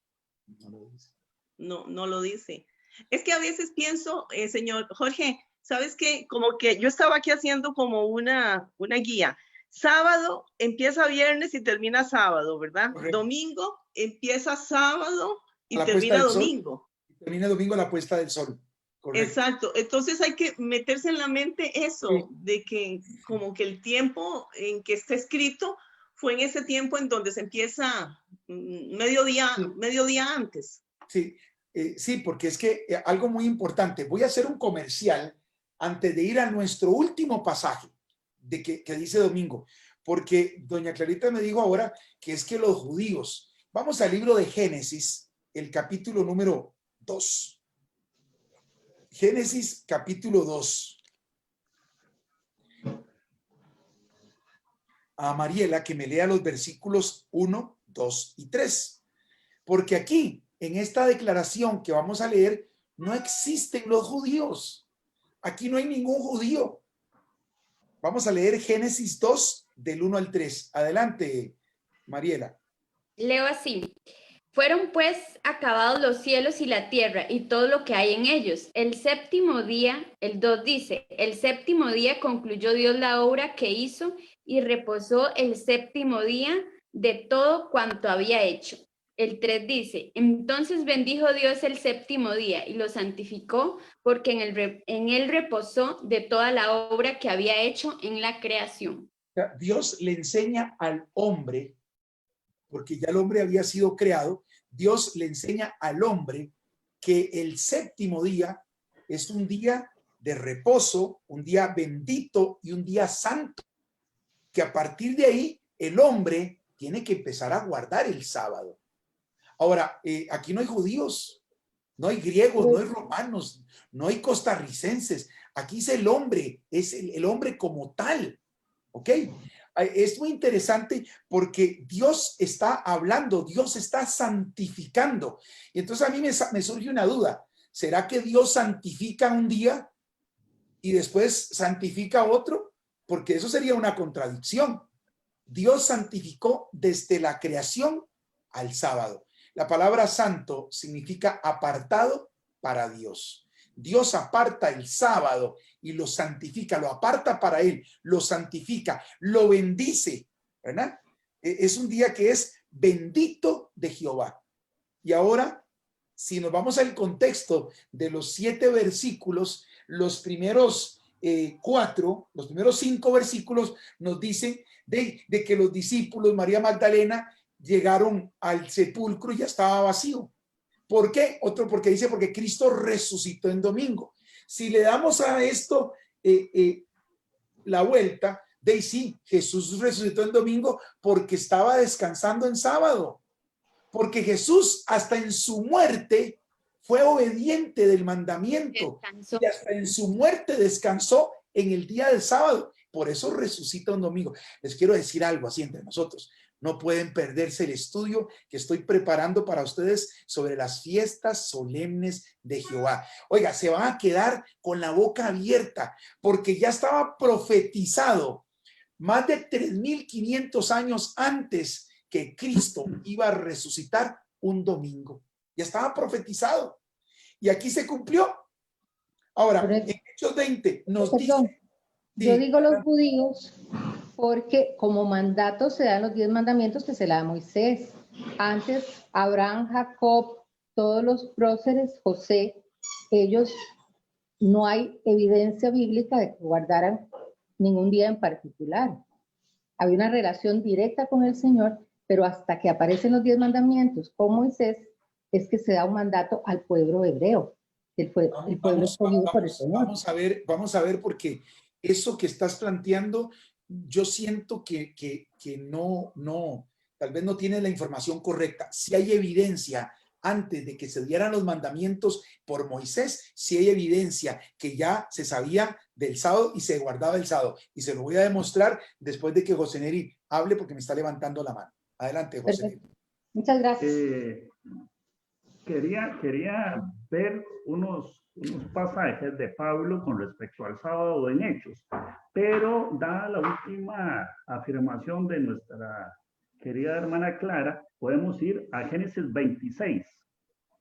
No lo dice. Es que a veces pienso, señor Jorge, ¿sabes qué? Como que yo estaba aquí haciendo como una guía. Sábado empieza viernes y termina sábado, ¿verdad? Correcto. Domingo empieza sábado y A la termina puesta del sol. domingo. Termina domingo a la puesta del sol. Correcto. Exacto. Entonces hay que meterse en la mente eso, Sí. de que como que el tiempo en que está escrito fue en ese tiempo en donde se empieza mediodía antes. Sí, sí, porque es que algo muy importante. Voy a hacer un comercial antes de ir a nuestro último pasaje de que dice domingo, porque doña Clarita me dijo ahora que es que los judíos, vamos al libro de Génesis, el capítulo número 2. Génesis capítulo 2. A Mariela que me lea los versículos 1, 2 y 3. Porque aquí, en esta declaración que vamos a leer, no existen los judíos. Aquí no hay ningún judío. Vamos a leer Génesis 2, del 1 al 3. Adelante, Mariela. Leo así. Fueron pues acabados los cielos y la tierra y todo lo que hay en ellos. El séptimo día, el 2 dice, el séptimo día concluyó Dios la obra que hizo y reposó el séptimo día de todo cuanto había hecho. El 3 dice, entonces bendijo Dios el séptimo día y lo santificó porque en él reposó de toda la obra que había hecho en la creación. Dios le enseña al hombre, porque ya el hombre había sido creado, Dios le enseña al hombre que el séptimo día es un día de reposo, un día bendito y un día santo, que a partir de ahí el hombre tiene que empezar a guardar el sábado. Ahora, aquí no hay judíos, no hay griegos, no hay romanos, no hay costarricenses, aquí es el hombre, es el hombre como tal, ¿ok? Es muy interesante porque Dios está hablando, Dios está santificando. Y entonces a mí me surge una duda. ¿Será que Dios santifica un día y después santifica otro? Porque eso sería una contradicción. Dios santificó desde la creación al sábado. La palabra santo significa apartado para Dios. Dios aparta el sábado y lo santifica, lo aparta para él, lo santifica, lo bendice, ¿verdad? Es un día que es bendito de Jehová. Y ahora, si nos vamos al contexto de los 7 versículos, los primeros 5 versículos nos dicen de que los discípulos, María Magdalena, llegaron al sepulcro y ya estaba vacío. ¿Por qué? Otro porque dice porque Cristo resucitó en domingo. Si le damos a esto la vuelta, de sí, Jesús resucitó en domingo porque estaba descansando en sábado. Porque Jesús hasta en su muerte fue obediente del mandamiento. Descansó. Y hasta en su muerte descansó en el día del sábado. Por eso resucita un domingo. Les quiero decir algo así entre nosotros. No pueden perderse el estudio que estoy preparando para ustedes sobre las fiestas solemnes de Jehová. Oiga, se van a quedar con la boca abierta porque ya estaba profetizado más de 3.500 años antes que Cristo iba a resucitar un domingo. Ya estaba profetizado y aquí se cumplió. Ahora, en Hechos 20 nos dice... Yo digo los judíos porque como mandato se dan los 10 mandamientos que se le da a Moisés. Antes, Abraham, Jacob, todos los próceres, José, ellos no hay evidencia bíblica de que guardaran ningún día en particular. Había una relación directa con el Señor, pero hasta que aparecen los 10 mandamientos con Moisés, es que se da un mandato al pueblo hebreo. El pueblo escogido por el Señor. Vamos a ver porque eso que estás planteando, yo siento que no, tal vez no tienes la información correcta. Si hay evidencia antes de que se dieran los mandamientos por Moisés, si hay evidencia que ya se sabía del sábado y se guardaba el sábado. Y se lo voy a demostrar después de que José Neri hable porque me está levantando la mano. Adelante, José Neri. Muchas gracias. Quería ver unos pasajes de Pablo con respecto al sábado en Hechos, pero dada la última afirmación de nuestra querida hermana Clara, podemos ir a Génesis 26.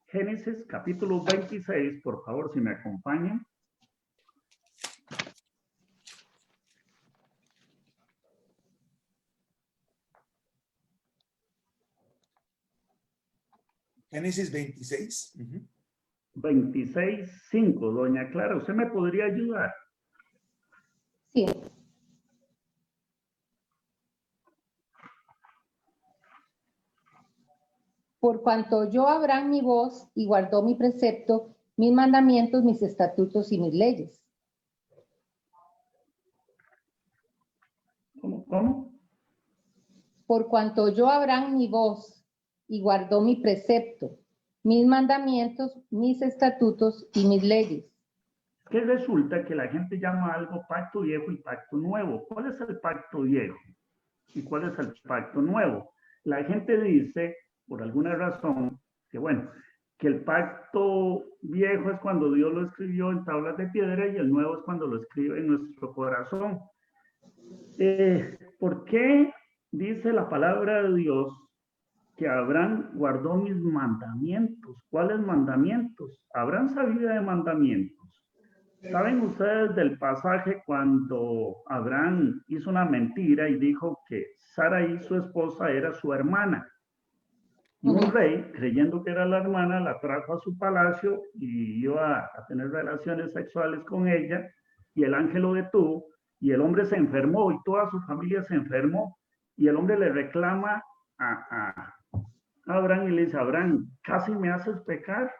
Génesis capítulo 26, por favor, si me acompañan. Génesis 26. 26:5. Doña Clara, ¿usted me podría ayudar? Sí. Por cuanto oyó Abraham mi voz y guardó mi precepto, mis mandamientos, mis estatutos y mis leyes. ¿Cómo? Por cuanto oyó Abraham mi voz y guardó mi precepto, mis mandamientos, mis estatutos y mis leyes. Es que resulta que la gente llama algo pacto viejo y pacto nuevo. ¿Cuál es el pacto viejo? ¿Y cuál es el pacto nuevo? La gente dice, por alguna razón, que bueno, que el pacto viejo es cuando Dios lo escribió en tablas de piedra y el nuevo es cuando lo escribe en nuestro corazón. ¿Por qué dice la palabra de Dios que Abraham guardó mis mandamientos? ¿Cuáles mandamientos? Abraham sabía de mandamientos. ¿Saben ustedes del pasaje cuando Abraham hizo una mentira y dijo que Sarai, su esposa, era su hermana? Y un rey, creyendo que era la hermana, la trajo a su palacio y iba a tener relaciones sexuales con ella, y el ángel lo detuvo, y el hombre se enfermó, y toda su familia se enfermó, y el hombre le reclama a Abraham y le dice: Abraham, casi me haces pecar.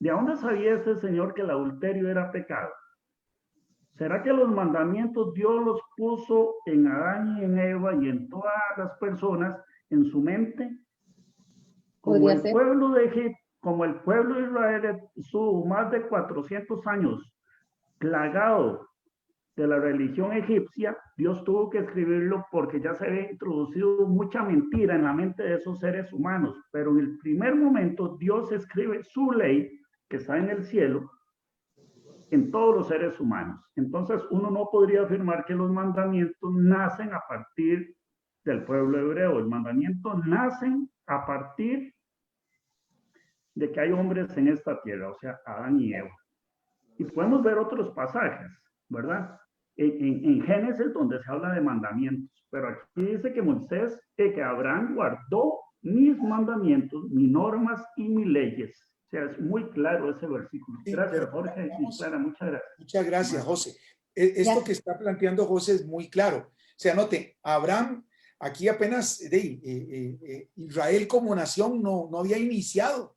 ¿De dónde sabía ese señor que el adulterio era pecado? ¿Será que los mandamientos Dios los puso en Adán y en Eva y en todas las personas en su mente? Como el pueblo de Egipto, como el pueblo de Israel estuvo más de 400 años plagado de la religión egipcia, Dios tuvo que escribirlo porque ya se había introducido mucha mentira en la mente de esos seres humanos. Pero en el primer momento Dios escribe su ley, que está en el cielo, en todos los seres humanos. Entonces uno no podría afirmar que los mandamientos nacen a partir del pueblo hebreo. Los mandamientos nacen a partir de que hay hombres en esta tierra, o sea, Adán y Eva. Y podemos ver otros pasajes, ¿verdad? En Génesis, donde se habla de mandamientos, pero aquí dice que Moisés, que Abraham guardó mis mandamientos, mis normas y mis leyes. O sea, es muy claro ese versículo. Sí, gracias, Jorge y Clara, muchas gracias. Muchas gracias, José. Esto que está planteando José es muy claro. O sea, note, Abraham, aquí apenas Israel como nación no había iniciado.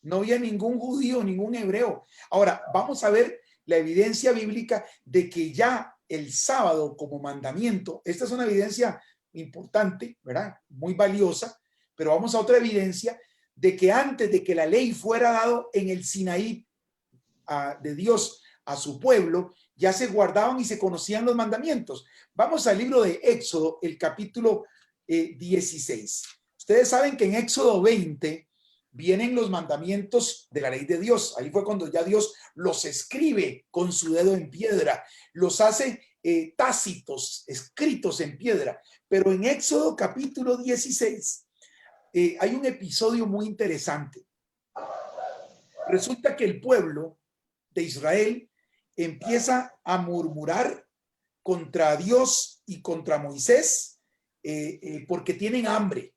No había ningún judío, ningún hebreo. Ahora, vamos a ver la evidencia bíblica de que ya el sábado como mandamiento, esta es una evidencia importante, ¿verdad? Muy valiosa, pero vamos a otra evidencia de que antes de que la ley fuera dado en el Sinaí de Dios a su pueblo, ya se guardaban y se conocían los mandamientos. Vamos al libro de Éxodo, el capítulo 16. Ustedes saben que en Éxodo 20 vienen los mandamientos de la ley de Dios. Ahí fue cuando ya Dios los escribe con su dedo en piedra, los hace tácitos, escritos en piedra. Pero en Éxodo capítulo 16 hay un episodio muy interesante. Resulta que el pueblo de Israel empieza a murmurar contra Dios y contra Moisés porque tienen hambre.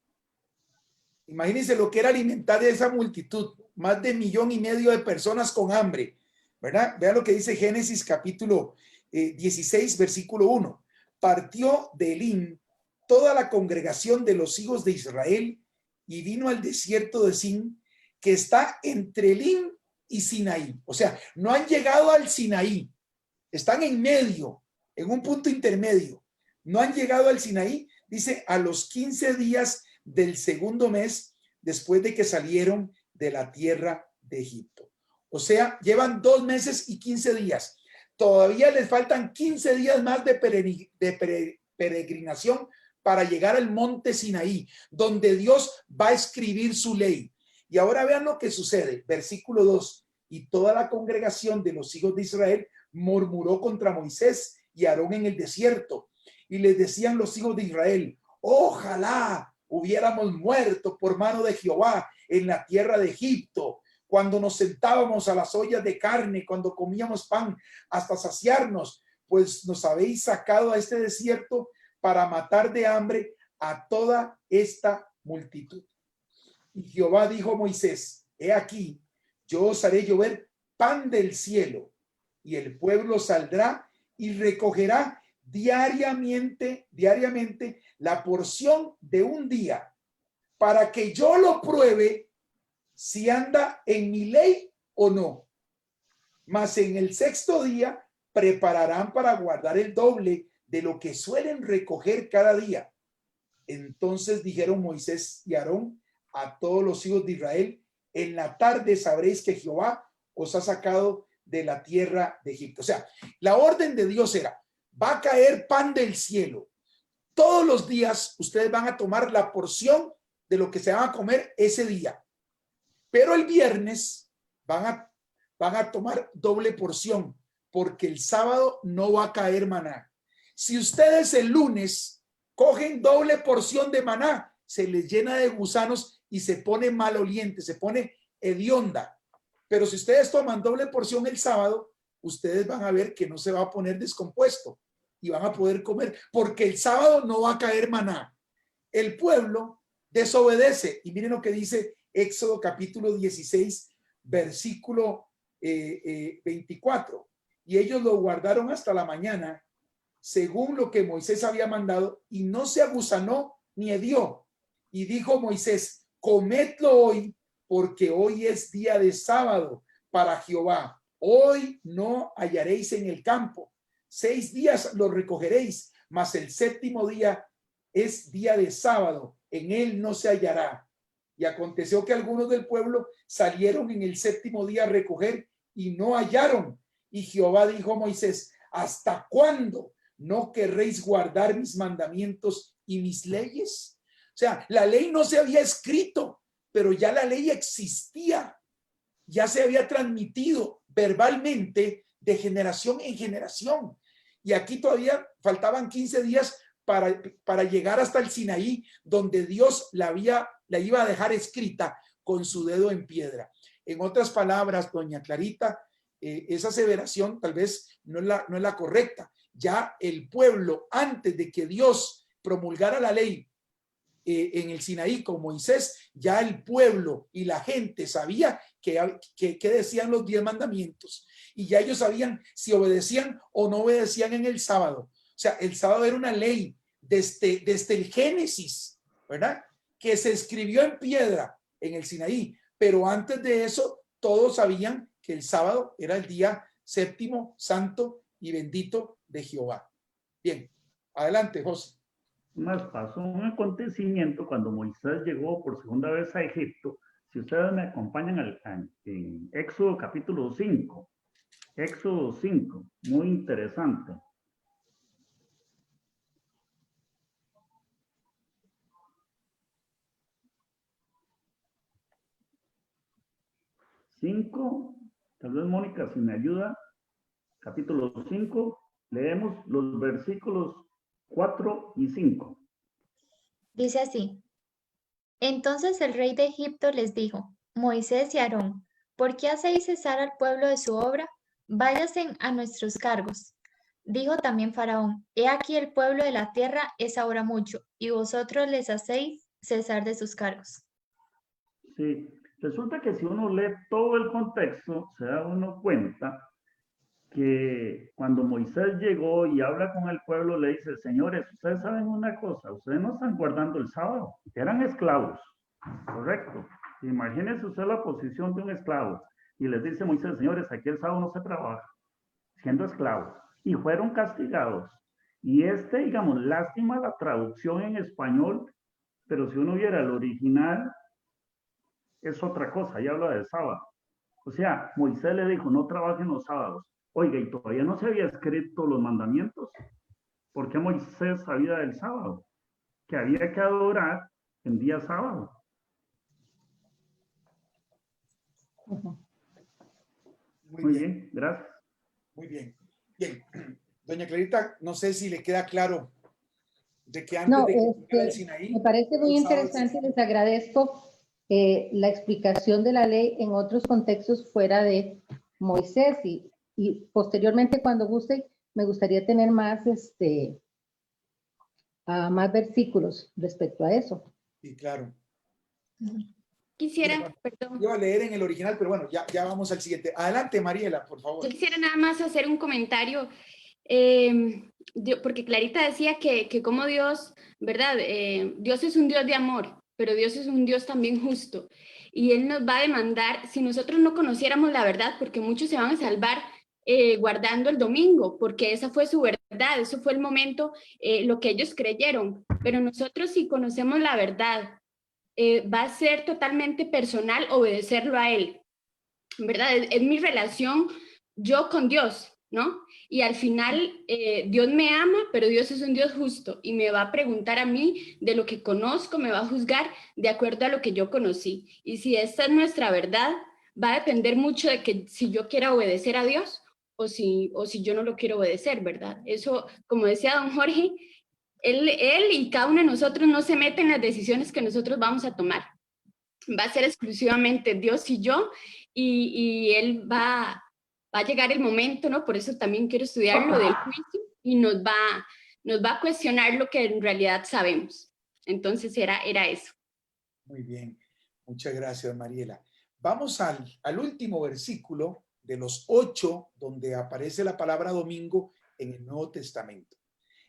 Imagínense lo que era alimentar a esa multitud, más de 1,5 millones de personas con hambre, ¿verdad? Vean lo que dice Génesis capítulo 16, versículo 1. Partió de Elim toda la congregación de los hijos de Israel y vino al desierto de Sin, que está entre Elim y Sinaí. O sea, no han llegado al Sinaí, están en medio, en un punto intermedio. No han llegado al Sinaí, dice, a los 15 días del segundo mes después de que salieron de la tierra de Egipto. O sea, llevan 2 meses y 15 días. Todavía les faltan 15 días más de peregrinación para llegar al monte Sinaí, donde Dios va a escribir su ley. Y ahora vean lo que sucede. Versículo 2. Y toda la congregación de los hijos de Israel murmuró contra Moisés y Aarón en el desierto. Y les decían los hijos de Israel, ojalá hubiéramos muerto por mano de Jehová en la tierra de Egipto, cuando nos sentábamos a las ollas de carne, cuando comíamos pan hasta saciarnos, pues nos habéis sacado a este desierto para matar de hambre a toda esta multitud. Y Jehová dijo a Moisés, he aquí, yo os haré llover pan del cielo, y el pueblo saldrá y recogerá diariamente la porción de un día, para que yo lo pruebe si anda en mi ley o no. Mas en el 6º día prepararán para guardar el doble de lo que suelen recoger cada día. Entonces dijeron Moisés y Aarón a todos los hijos de Israel, en la tarde sabréis que Jehová os ha sacado de la tierra de Egipto. O sea, la orden de Dios era, va a caer pan del cielo. Todos los días ustedes van a tomar la porción de lo que se van a comer ese día. Pero el viernes van a tomar doble porción, porque el sábado no va a caer maná. Si ustedes el lunes cogen doble porción de maná, se les llena de gusanos y se pone maloliente, se pone hedionda. Pero si ustedes toman doble porción el sábado, ustedes van a ver que no se va a poner descompuesto y van a poder comer, porque el sábado no va a caer maná. El pueblo desobedece, y miren lo que dice Éxodo capítulo 16, versículo 24. Y ellos lo guardaron hasta la mañana, según lo que Moisés había mandado, y no se agusanó ni hedió. Y dijo Moisés, comedlo hoy, porque hoy es día de sábado para Jehová. Hoy no hallaréis en el campo. 6 días lo recogeréis, mas el 7º día es día de sábado. En él no se hallará. Y aconteció que algunos del pueblo salieron en el 7º día a recoger y no hallaron. Y Jehová dijo a Moisés, ¿hasta cuándo no querréis guardar mis mandamientos y mis leyes? O sea, la ley no se había escrito, pero ya la ley existía. Ya se había transmitido verbalmente de generación en generación. Y aquí todavía faltaban 15 días para llegar hasta el Sinaí, donde Dios la iba a dejar escrita con su dedo en piedra. En otras palabras, doña Clarita, esa aseveración tal vez no es la correcta. Ya el pueblo, antes de que Dios promulgara la ley en el Sinaí con Moisés, ya el pueblo y la gente sabía que decían los 10 mandamientos, y ya ellos sabían si obedecían o no obedecían en el sábado. O sea, el sábado era una ley desde el Génesis, ¿verdad? Que se escribió en piedra en el Sinaí, pero antes de eso todos sabían que el sábado era el día 7º, santo y bendito de Jehová. Bien, adelante, José. Más pasó un acontecimiento cuando Moisés llegó por segunda vez a Egipto. Si ustedes me acompañan en Éxodo capítulo 5. Éxodo 5, muy interesante. 5, tal vez Mónica, si me ayuda, capítulo 5, leemos los versículos 4 y 5. Dice así: Entonces el rey de Egipto les dijo: Moisés y Aarón, ¿por qué hacéis cesar al pueblo de su obra? Váyanse a nuestros cargos. Dijo también Faraón: He aquí el pueblo de la tierra es ahora mucho, y vosotros les hacéis cesar de sus cargos. Sí, resulta que si uno lee todo el contexto, se da uno cuenta que cuando Moisés llegó y habla con el pueblo, le dice: señores, ustedes saben una cosa, ustedes no están guardando el sábado, eran esclavos, correcto. Imagínense usted la posición de un esclavo y les dice Moisés: señores, aquí el sábado no se trabaja, siendo esclavos, y fueron castigados. Y digamos, lástima la traducción en español, pero si uno viera el original, es otra cosa, ahí habla del sábado. O sea, Moisés le dijo: no trabajen los sábados. Oiga, y todavía no se había escrito los mandamientos. ¿Por qué Moisés sabía del sábado? Que había que adorar en día sábado. Muy bien, gracias. Muy bien. Bien. Doña Clarita, no sé si le queda claro de que antes No, de que llegara el Sinaí, me parece muy el sábado interesante, existía. les agradezco la explicación de la ley en otros contextos fuera de Moisés y posteriormente cuando guste me gustaría tener más, más versículos respecto a eso. Sí, claro. Quisiera, perdón, Iba a leer en el original, pero bueno, ya vamos al siguiente. Adelante, Mariela, por favor. yo quisiera nada más hacer un comentario, porque Clarita decía que como Dios, ¿verdad? Dios es un Dios de amor, pero Dios es un Dios también justo. Y Él nos va a demandar, si nosotros no conociéramos la verdad, porque muchos se van a salvar guardando el domingo, porque esa fue su verdad, eso fue el momento, lo que ellos creyeron. Pero nosotros si conocemos la verdad, va a ser totalmente personal obedecerlo a Él, ¿verdad? Es mi relación yo con Dios, ¿no? Y al final Dios me ama, pero Dios es un Dios justo y me va a preguntar a mí de lo que conozco, me va a juzgar de acuerdo a lo que yo conocí. Y si esta es nuestra verdad, va a depender mucho de que si yo quiera obedecer a Dios o si yo no lo quiero obedecer, ¿verdad? Eso, como decía don Jorge, él y cada uno de nosotros no se mete en las decisiones que nosotros vamos a tomar. Va a ser exclusivamente Dios y yo, y Él va a llegar el momento, ¿no? Por eso también quiero estudiar lo del juicio y nos va a cuestionar lo que en realidad sabemos. Entonces era eso. Muy bien. Muchas gracias, Mariela. Vamos al último versículo de los 8, donde aparece la palabra domingo en el Nuevo Testamento.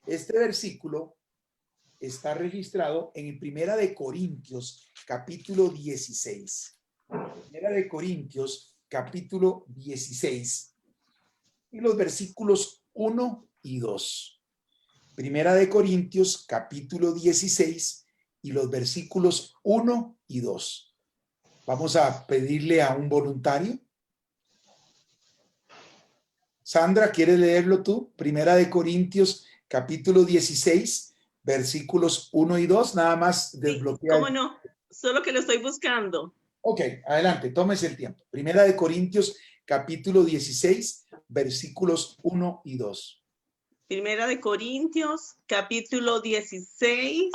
Este versículo está registrado en Primera de Corintios, capítulo 16. Primera de Corintios, capítulo 16. Y los versículos 1 y 2. Primera de Corintios, capítulo 16, y los versículos 1 y 2. Vamos a pedirle a un voluntario. Sandra, ¿quieres leerlo tú? Primera de Corintios, capítulo 16, versículos 1 y 2, nada más desbloquear. ¿Cómo no? Solo que lo estoy buscando. Ok, adelante, tómese el tiempo. Primera de Corintios, capítulo 16, versículos 1 y 2. Primera de Corintios, capítulo 16,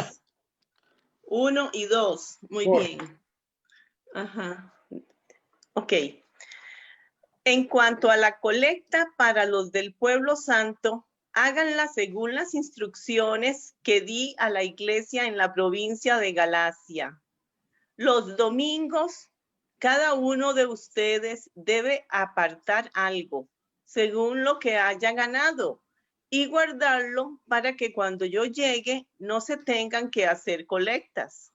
1 y 2. Muy bien. Ajá. Ok. En cuanto a la colecta para los del pueblo santo, háganla según las instrucciones que di a la iglesia en la provincia de Galacia. Los domingos, cada uno de ustedes debe apartar algo, según lo que haya ganado, y guardarlo para que cuando yo llegue no se tengan que hacer colectas.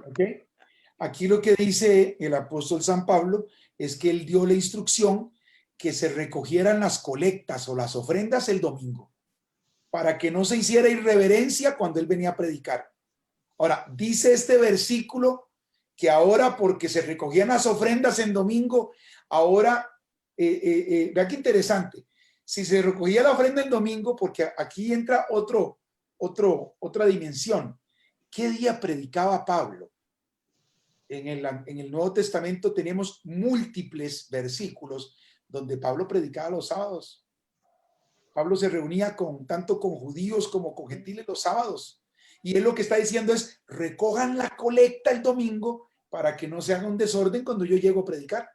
Ok. Aquí lo que dice el apóstol San Pablo es que él dio la instrucción que se recogieran las colectas o las ofrendas el domingo, para que no se hiciera irreverencia cuando él venía a predicar. Ahora, dice este versículo que ahora, porque se recogían las ofrendas en domingo, ahora, vea qué interesante, si se recogía la ofrenda en domingo, porque aquí entra otra dimensión. ¿Qué día predicaba Pablo? en el Nuevo Testamento tenemos múltiples versículos donde Pablo predicaba los sábados. Pablo se reunía tanto con judíos como con gentiles los sábados. Y él lo que está diciendo es, recojan la colecta el domingo para que no se haga un desorden cuando yo llego a predicar.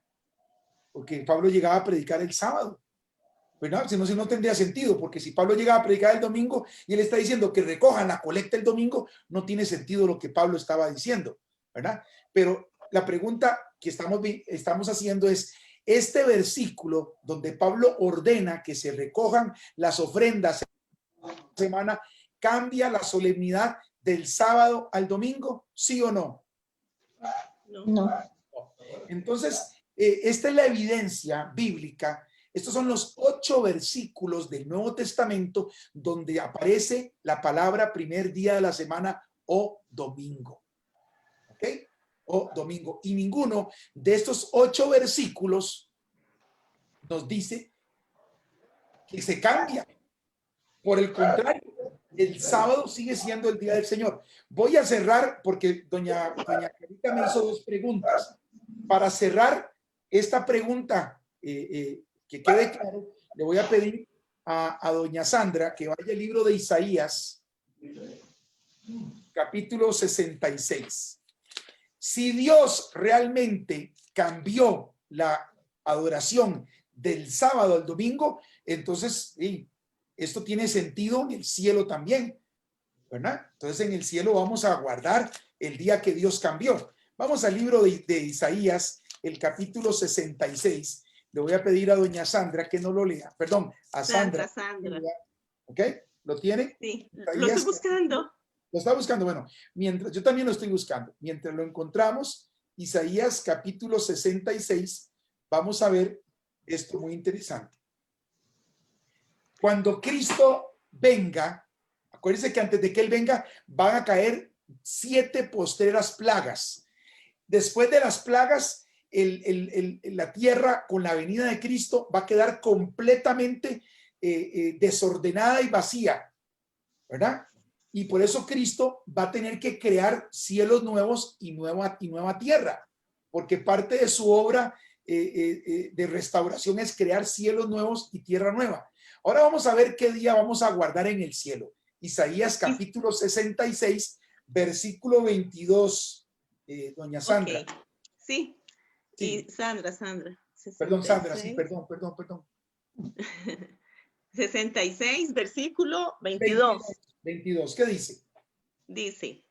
Porque Pablo llegaba a predicar el sábado. Pues no, si no tendría sentido, porque si Pablo llegaba a predicar el domingo y él está diciendo que recojan la colecta el domingo, no tiene sentido lo que Pablo estaba diciendo, ¿verdad? Pero la pregunta que estamos haciendo es, este versículo donde Pablo ordena que se recojan las ofrendas semana, ¿cambia la solemnidad del sábado al domingo? ¿Sí o no? No. Entonces, esta es la evidencia bíblica. Estos son los 8 versículos del Nuevo Testamento donde aparece la palabra primer día de la semana o domingo. ¿Ok? O domingo. Y ninguno de estos 8 versículos nos dice que se cambia. Por el contrario, el sábado sigue siendo el día del Señor. Voy a cerrar porque doña Carita me hizo 2 preguntas. Para cerrar esta pregunta, que quede claro, le voy a pedir a doña Sandra que vaya al libro de Isaías, capítulo 66. Si Dios realmente cambió la adoración del sábado al domingo, entonces esto tiene sentido en el cielo también, ¿verdad? Entonces en el cielo vamos a guardar el día que Dios cambió. Vamos al libro de Isaías, el capítulo 66. Le voy a pedir a doña Sandra que no lo lea. Perdón, a Sandra. Sandra. ¿Ok? ¿Lo tiene? Sí, Isaías, lo estoy buscando. Lo está buscando. Bueno, yo también lo estoy buscando. Mientras lo encontramos, Isaías capítulo 66, vamos a ver esto muy interesante. Cuando Cristo venga, acuérdense que antes de que Él venga, van a caer 7 postreras plagas. Después de las plagas, la tierra con la venida de Cristo va a quedar completamente desordenada y vacía, ¿verdad? Y por eso Cristo va a tener que crear cielos nuevos y nueva tierra, porque parte de su obra de restauración es crear cielos nuevos y tierra nueva. Ahora vamos a ver qué día vamos a guardar en el cielo. Isaías capítulo 66, versículo 22. Doña Sandra. Okay. Sí. Y Sandra. 66. Perdón, Sandra, sí, perdón. 66, versículo 22. 22, ¿qué dice? Dice,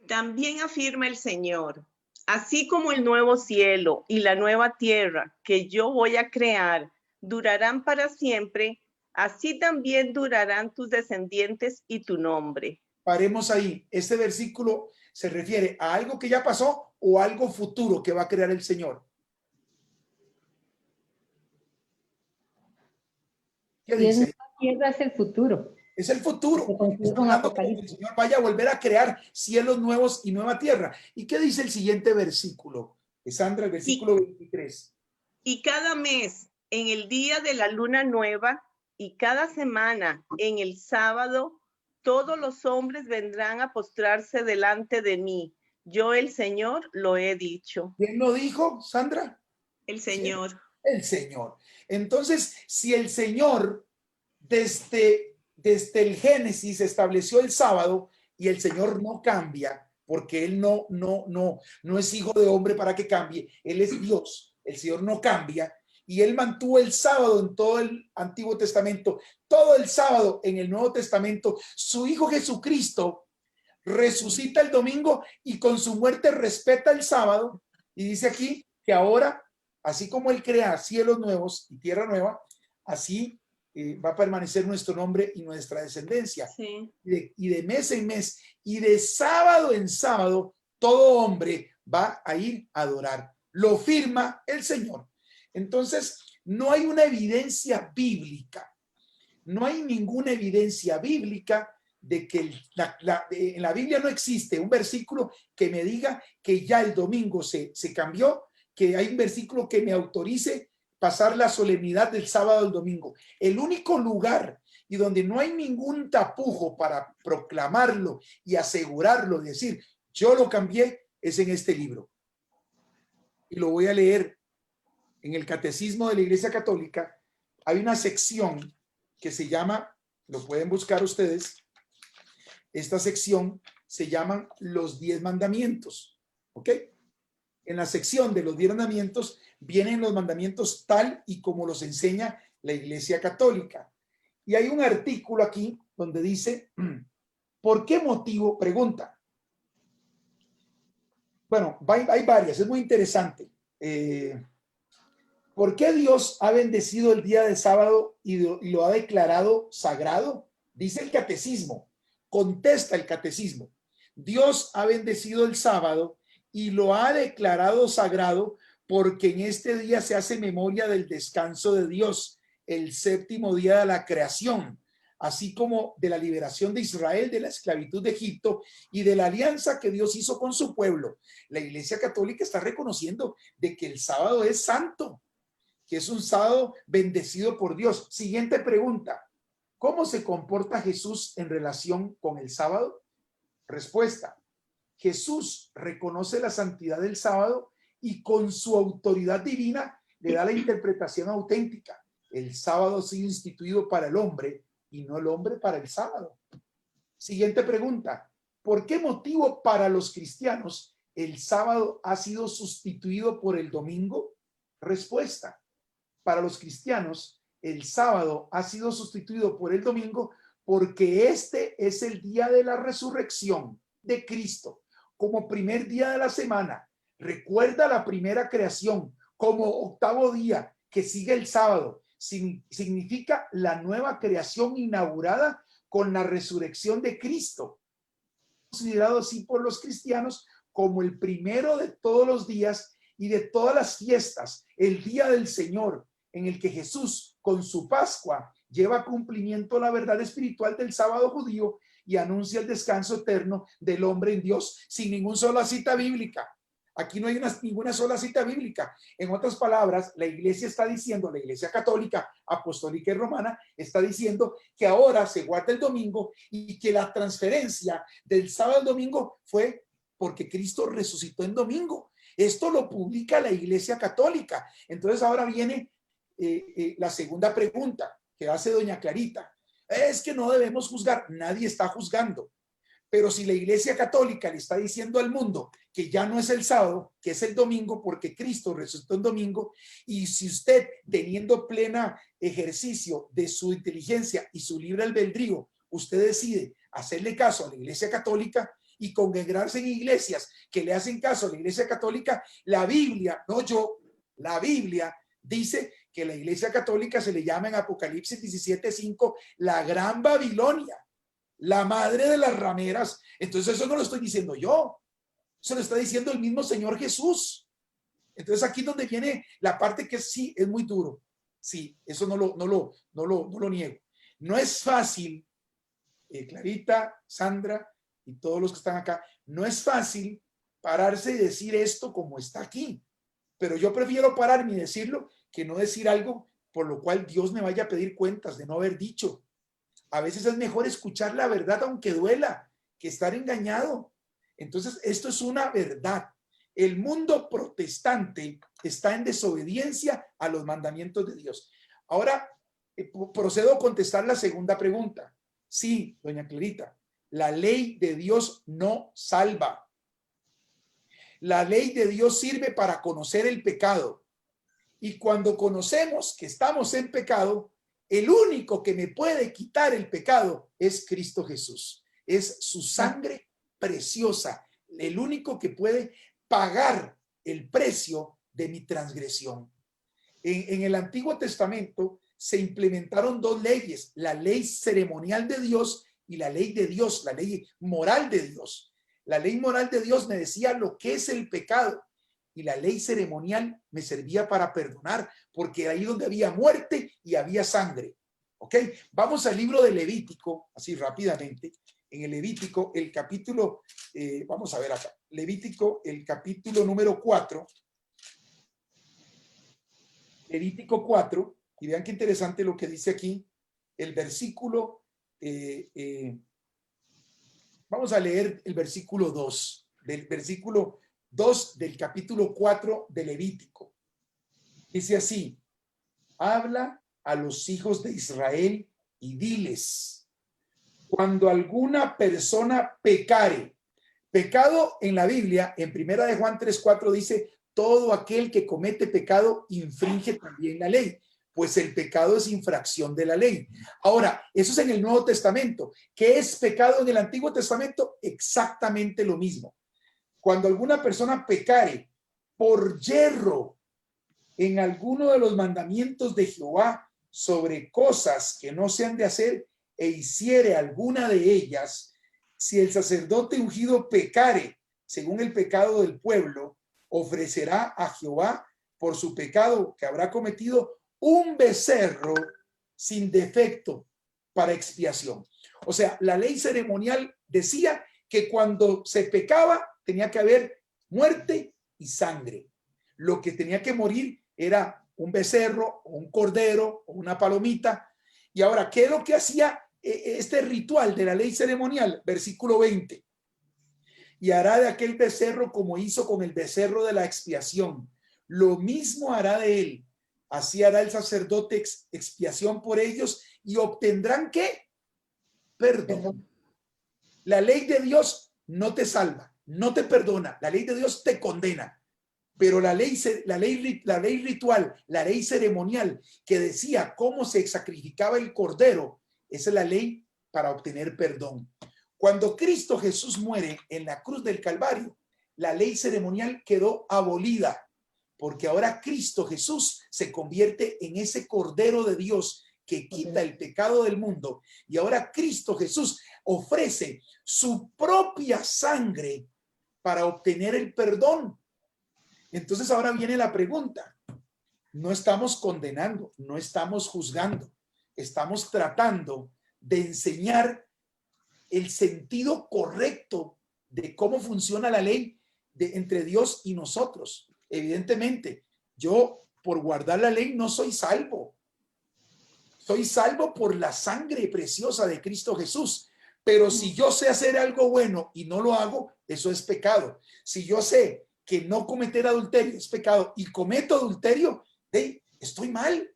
también afirma el Señor, así como el nuevo cielo y la nueva tierra que yo voy a crear durarán para siempre, así también durarán tus descendientes y tu nombre. Paremos ahí. Este versículo se refiere a algo que ya pasó o algo futuro que va a crear el Señor. ¿Qué dice? La tierra es el futuro. Es el futuro. Está hablando que el Señor vaya a volver a crear cielos nuevos y nueva tierra. ¿Y qué dice el siguiente versículo? Sandra, el versículo 23. Y cada mes en el día de la luna nueva y cada semana en el sábado, todos los hombres vendrán a postrarse delante de mí. Yo, el Señor, lo he dicho. ¿Quién lo dijo, Sandra? El Señor. Sí, el Señor. Entonces, si el Señor desde el Génesis estableció el sábado y el Señor no cambia, porque Él no es hijo de hombre para que cambie, Él es Dios, el Señor no cambia, y Él mantuvo el sábado en todo el Antiguo Testamento, todo el sábado en el Nuevo Testamento. Su Hijo Jesucristo resucita el domingo y con su muerte respeta el sábado, y dice aquí que ahora, así como Él crea cielos nuevos y tierra nueva, así va a permanecer nuestro nombre y nuestra descendencia. Sí. Y de mes en mes y de sábado en sábado, todo hombre va a ir a adorar. Lo firma el Señor. Entonces, no hay una evidencia bíblica. No hay ninguna evidencia bíblica de que en la Biblia no existe un versículo que me diga que ya el domingo se cambió, que hay un versículo que me autorice pasar la solemnidad del sábado al domingo. El único lugar y donde no hay ningún tapujo para proclamarlo y asegurarlo, decir, yo lo cambié, es en este libro. Y lo voy a leer. En el Catecismo de la Iglesia Católica hay una sección que se llama, lo pueden buscar ustedes, esta sección se llaman los 10 mandamientos, ¿ok? En la sección de los 10 mandamientos vienen los mandamientos tal y como los enseña la Iglesia Católica. Y hay un artículo aquí donde dice, ¿por qué motivo? Pregunta. Bueno, hay varias, es muy interesante. ¿Por qué Dios ha bendecido el día de sábado y lo ha declarado sagrado? Dice el catecismo, contesta el catecismo. Dios ha bendecido el sábado y lo ha declarado sagrado porque en este día se hace memoria del descanso de Dios, el séptimo día de la creación, así como de la liberación de Israel de la esclavitud de Egipto y de la alianza que Dios hizo con su pueblo. La Iglesia Católica está reconociendo de que el sábado es santo, que es un sábado bendecido por Dios. Siguiente pregunta. ¿Cómo se comporta Jesús en relación con el sábado? Respuesta. Jesús reconoce la santidad del sábado y con su autoridad divina le da la interpretación auténtica. El sábado ha sido instituido para el hombre y no el hombre para el sábado. Siguiente pregunta. ¿Por qué motivo para los cristianos el sábado ha sido sustituido por el domingo? Respuesta. Para los cristianos, el sábado ha sido sustituido por el domingo porque este es el día de la resurrección de Cristo, como primer día de la semana. Recuerda la primera creación como octavo día que sigue el sábado. Significa la nueva creación inaugurada con la resurrección de Cristo. Considerado así por los cristianos como el primero de todos los días y de todas las fiestas, el día del Señor, en el que Jesús, con su Pascua, lleva a cumplimiento la verdad espiritual del sábado judío y anuncia el descanso eterno del hombre en Dios, sin ninguna sola cita bíblica. Aquí no hay ninguna sola cita bíblica. En otras palabras, la iglesia está diciendo, la iglesia católica, apostólica y romana, está diciendo que ahora se guarda el domingo y que la transferencia del sábado al domingo fue porque Cristo resucitó en domingo. Esto lo publica la iglesia católica. Entonces ahora viene la segunda pregunta que hace doña Clarita. Es que no debemos juzgar. Nadie está juzgando. Pero si la iglesia católica le está diciendo al mundo que ya no es el sábado, que es el domingo, porque Cristo resucitó en domingo, y si usted, teniendo plena ejercicio de su inteligencia y su libre albedrío, usted decide hacerle caso a la iglesia católica y congregarse en iglesias que le hacen caso a la iglesia católica, la Biblia, no yo, la Biblia dice que la iglesia católica se le llama en Apocalipsis 17:5 la Gran Babilonia, la madre de las rameras. Entonces eso no lo estoy diciendo yo, eso lo está diciendo el mismo Señor Jesús. Entonces aquí es donde viene la parte que sí es muy duro. Sí, eso no lo niego. No es fácil, Clarita, Sandra y todos los que están acá, no es fácil pararse y decir esto como está aquí. Pero yo prefiero pararme y decirlo que no decir algo por lo cual Dios me vaya a pedir cuentas de no haber dicho. A veces es mejor escuchar la verdad aunque duela que estar engañado. Entonces, esto es una verdad. El mundo protestante está en desobediencia a los mandamientos de Dios. Ahora, procedo a contestar la segunda pregunta. Sí, doña Clarita, la ley de Dios no salva. La ley de Dios sirve para conocer el pecado. Y cuando conocemos que estamos en pecado, el único que me puede quitar el pecado es Cristo Jesús. Es su sangre preciosa, el único que puede pagar el precio de mi transgresión. En el Antiguo Testamento se implementaron dos leyes, la ley ceremonial de Dios y la ley de Dios, la ley moral de Dios. La ley moral de Dios me decía lo que es el pecado y la ley ceremonial me servía para perdonar, porque ahí donde había muerte y había sangre. ¿Ok? Vamos al libro de Levítico, así rápidamente. En el Levítico, el capítulo, vamos a ver acá, Levítico, el capítulo número 4. Levítico 4, y vean qué interesante lo que dice aquí, el versículo, vamos a leer el versículo 2, del versículo 2 del capítulo 4 de Levítico. Dice así: habla a los hijos de Israel y diles, cuando alguna persona pecare. Pecado en la Biblia, en primera de Juan 3:4 dice, todo aquel que comete pecado infringe también la ley, pues el pecado es infracción de la ley. Ahora, eso es en el Nuevo Testamento. ¿Qué es pecado en el Antiguo Testamento? Exactamente lo mismo. Cuando alguna persona pecare por yerro en alguno de los mandamientos de Jehová sobre cosas que no se han de hacer e hiciere alguna de ellas, si el sacerdote ungido pecare según el pecado del pueblo, ofrecerá a Jehová por su pecado que habrá cometido un becerro sin defecto para expiación. O sea, la ley ceremonial decía que cuando se pecaba tenía que haber muerte y sangre. Lo que tenía que morir era un becerro, o un cordero, o una palomita. Y ahora, ¿qué es lo que hacía este ritual de la ley ceremonial? Versículo 20. Y hará de aquel becerro como hizo con el becerro de la expiación. Lo mismo hará de él. Así hará el sacerdote expiación por ellos y obtendrán ¿qué? Perdón. La ley de Dios no te salva, no te perdona. La ley de Dios te condena. Pero la ley ritual, la ley ceremonial que decía cómo se sacrificaba el cordero, esa es la ley para obtener perdón. Cuando Cristo Jesús muere en la cruz del Calvario, la ley ceremonial quedó abolida, porque ahora Cristo Jesús se convierte en ese Cordero de Dios que quita el pecado del mundo. Y ahora Cristo Jesús ofrece su propia sangre para obtener el perdón. Entonces ahora viene la pregunta. No estamos condenando, no estamos juzgando, estamos tratando de enseñar el sentido correcto de cómo funciona la ley entre Dios y nosotros. Evidentemente, yo por guardar la ley no soy salvo. Soy salvo por la sangre preciosa de Cristo Jesús. Pero si yo sé hacer algo bueno y no lo hago, eso es pecado. Si yo sé que no cometer adulterio es pecado y cometo adulterio, estoy mal.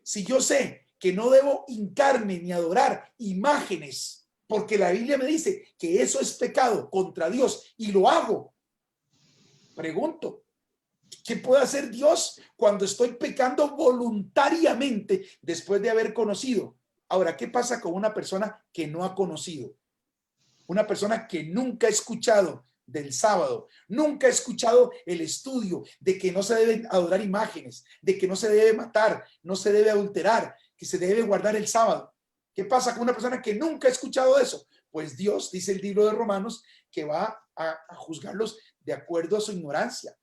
Si yo sé que no debo hincarme ni adorar imágenes, porque la Biblia me dice que eso es pecado contra Dios y lo hago, pregunto, ¿qué puede hacer Dios cuando estoy pecando voluntariamente después de haber conocido? Ahora, ¿qué pasa con una persona que no ha conocido? Una persona que nunca ha escuchado del sábado, nunca ha escuchado el estudio de que no se deben adorar imágenes, de que no se debe matar, no se debe adulterar, que se debe guardar el sábado. ¿Qué pasa con una persona que nunca ha escuchado eso? Pues Dios, dice el libro de Romanos, que va a juzgarlos de acuerdo a su ignorancia,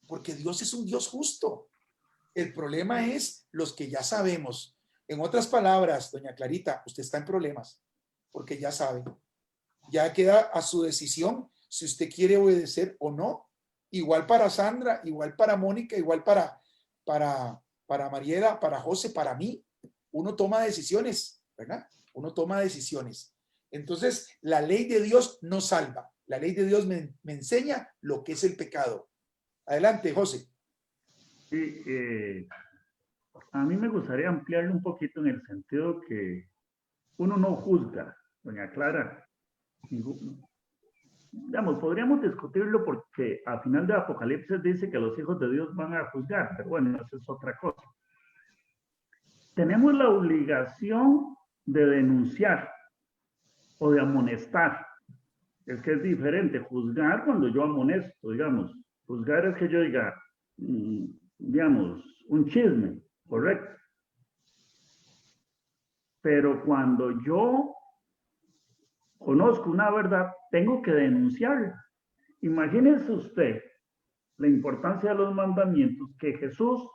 porque Dios es un Dios justo. El problema es los que ya sabemos. En otras palabras, doña Clarita, usted está en problemas, porque ya sabe. Ya queda a su decisión si usted quiere obedecer o no. Igual para Sandra, igual para Mónica, igual para Mariela, para José, para mí. Uno toma decisiones, ¿verdad? Uno toma decisiones. Entonces, la ley de Dios no salva. La ley de Dios me enseña lo que es el pecado. Adelante, José. Sí, a mí me gustaría ampliarlo un poquito en el sentido que uno no juzga, doña Clara. Digamos, podríamos discutirlo porque al final de Apocalipsis dice que los hijos de Dios van a juzgar, pero bueno, eso es otra cosa. Tenemos la obligación de denunciar o de amonestar. Es que es diferente juzgar cuando yo amonesto, digamos. Juzgar es que yo diga, digamos, un chisme, correcto. Pero cuando yo conozco una verdad, tengo que denunciarla. Imagínese usted la importancia de los mandamientos, que Jesús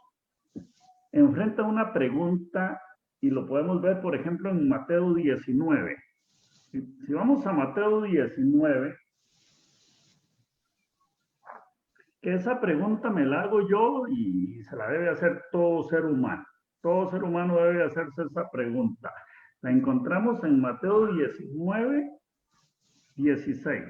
enfrenta una pregunta y lo podemos ver, por ejemplo, en Mateo 19. Si vamos a Mateo 19, que esa pregunta me la hago yo y se la debe hacer todo ser humano. Todo ser humano debe hacerse esa pregunta. La encontramos en Mateo 19, 16.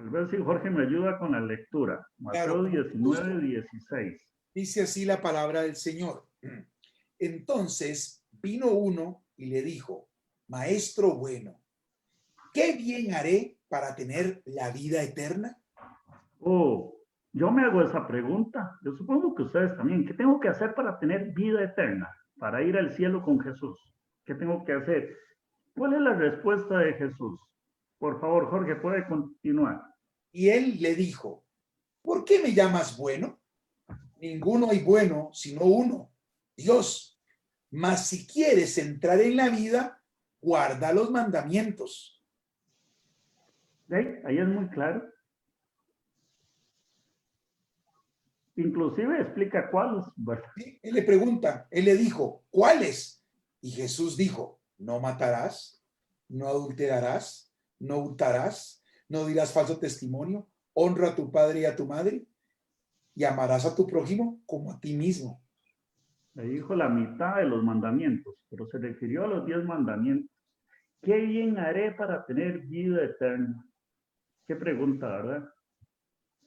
Tal vez si Jorge me ayuda con la lectura. Mateo Claro, 19, 16. dice así la palabra del Señor. Entonces vino uno y le dijo, Maestro bueno, ¿qué bien haré para tener la vida eterna? Oh, yo me hago esa pregunta. Yo supongo que ustedes también. ¿Qué tengo que hacer para tener vida eterna? Para ir al cielo con Jesús. ¿Qué tengo que hacer? ¿Cuál es la respuesta de Jesús? Por favor, Jorge, puede continuar. Y él le dijo, ¿por qué me llamas bueno? Ninguno hay bueno sino uno, Dios. Mas si quieres entrar en la vida, guarda los mandamientos. Ahí es muy claro. Inclusive explica cuáles, ¿verdad? ¿Sí? Él le pregunta, él le dijo, ¿cuáles? Y Jesús dijo, no matarás, no adulterarás, no hurtarás, no dirás falso testimonio, honra a tu padre y a tu madre, y amarás a tu prójimo como a ti mismo. Le dijo la mitad de los mandamientos, pero se refirió a los 10 mandamientos. ¿Qué bien haré para tener vida eterna? Qué pregunta, ¿verdad?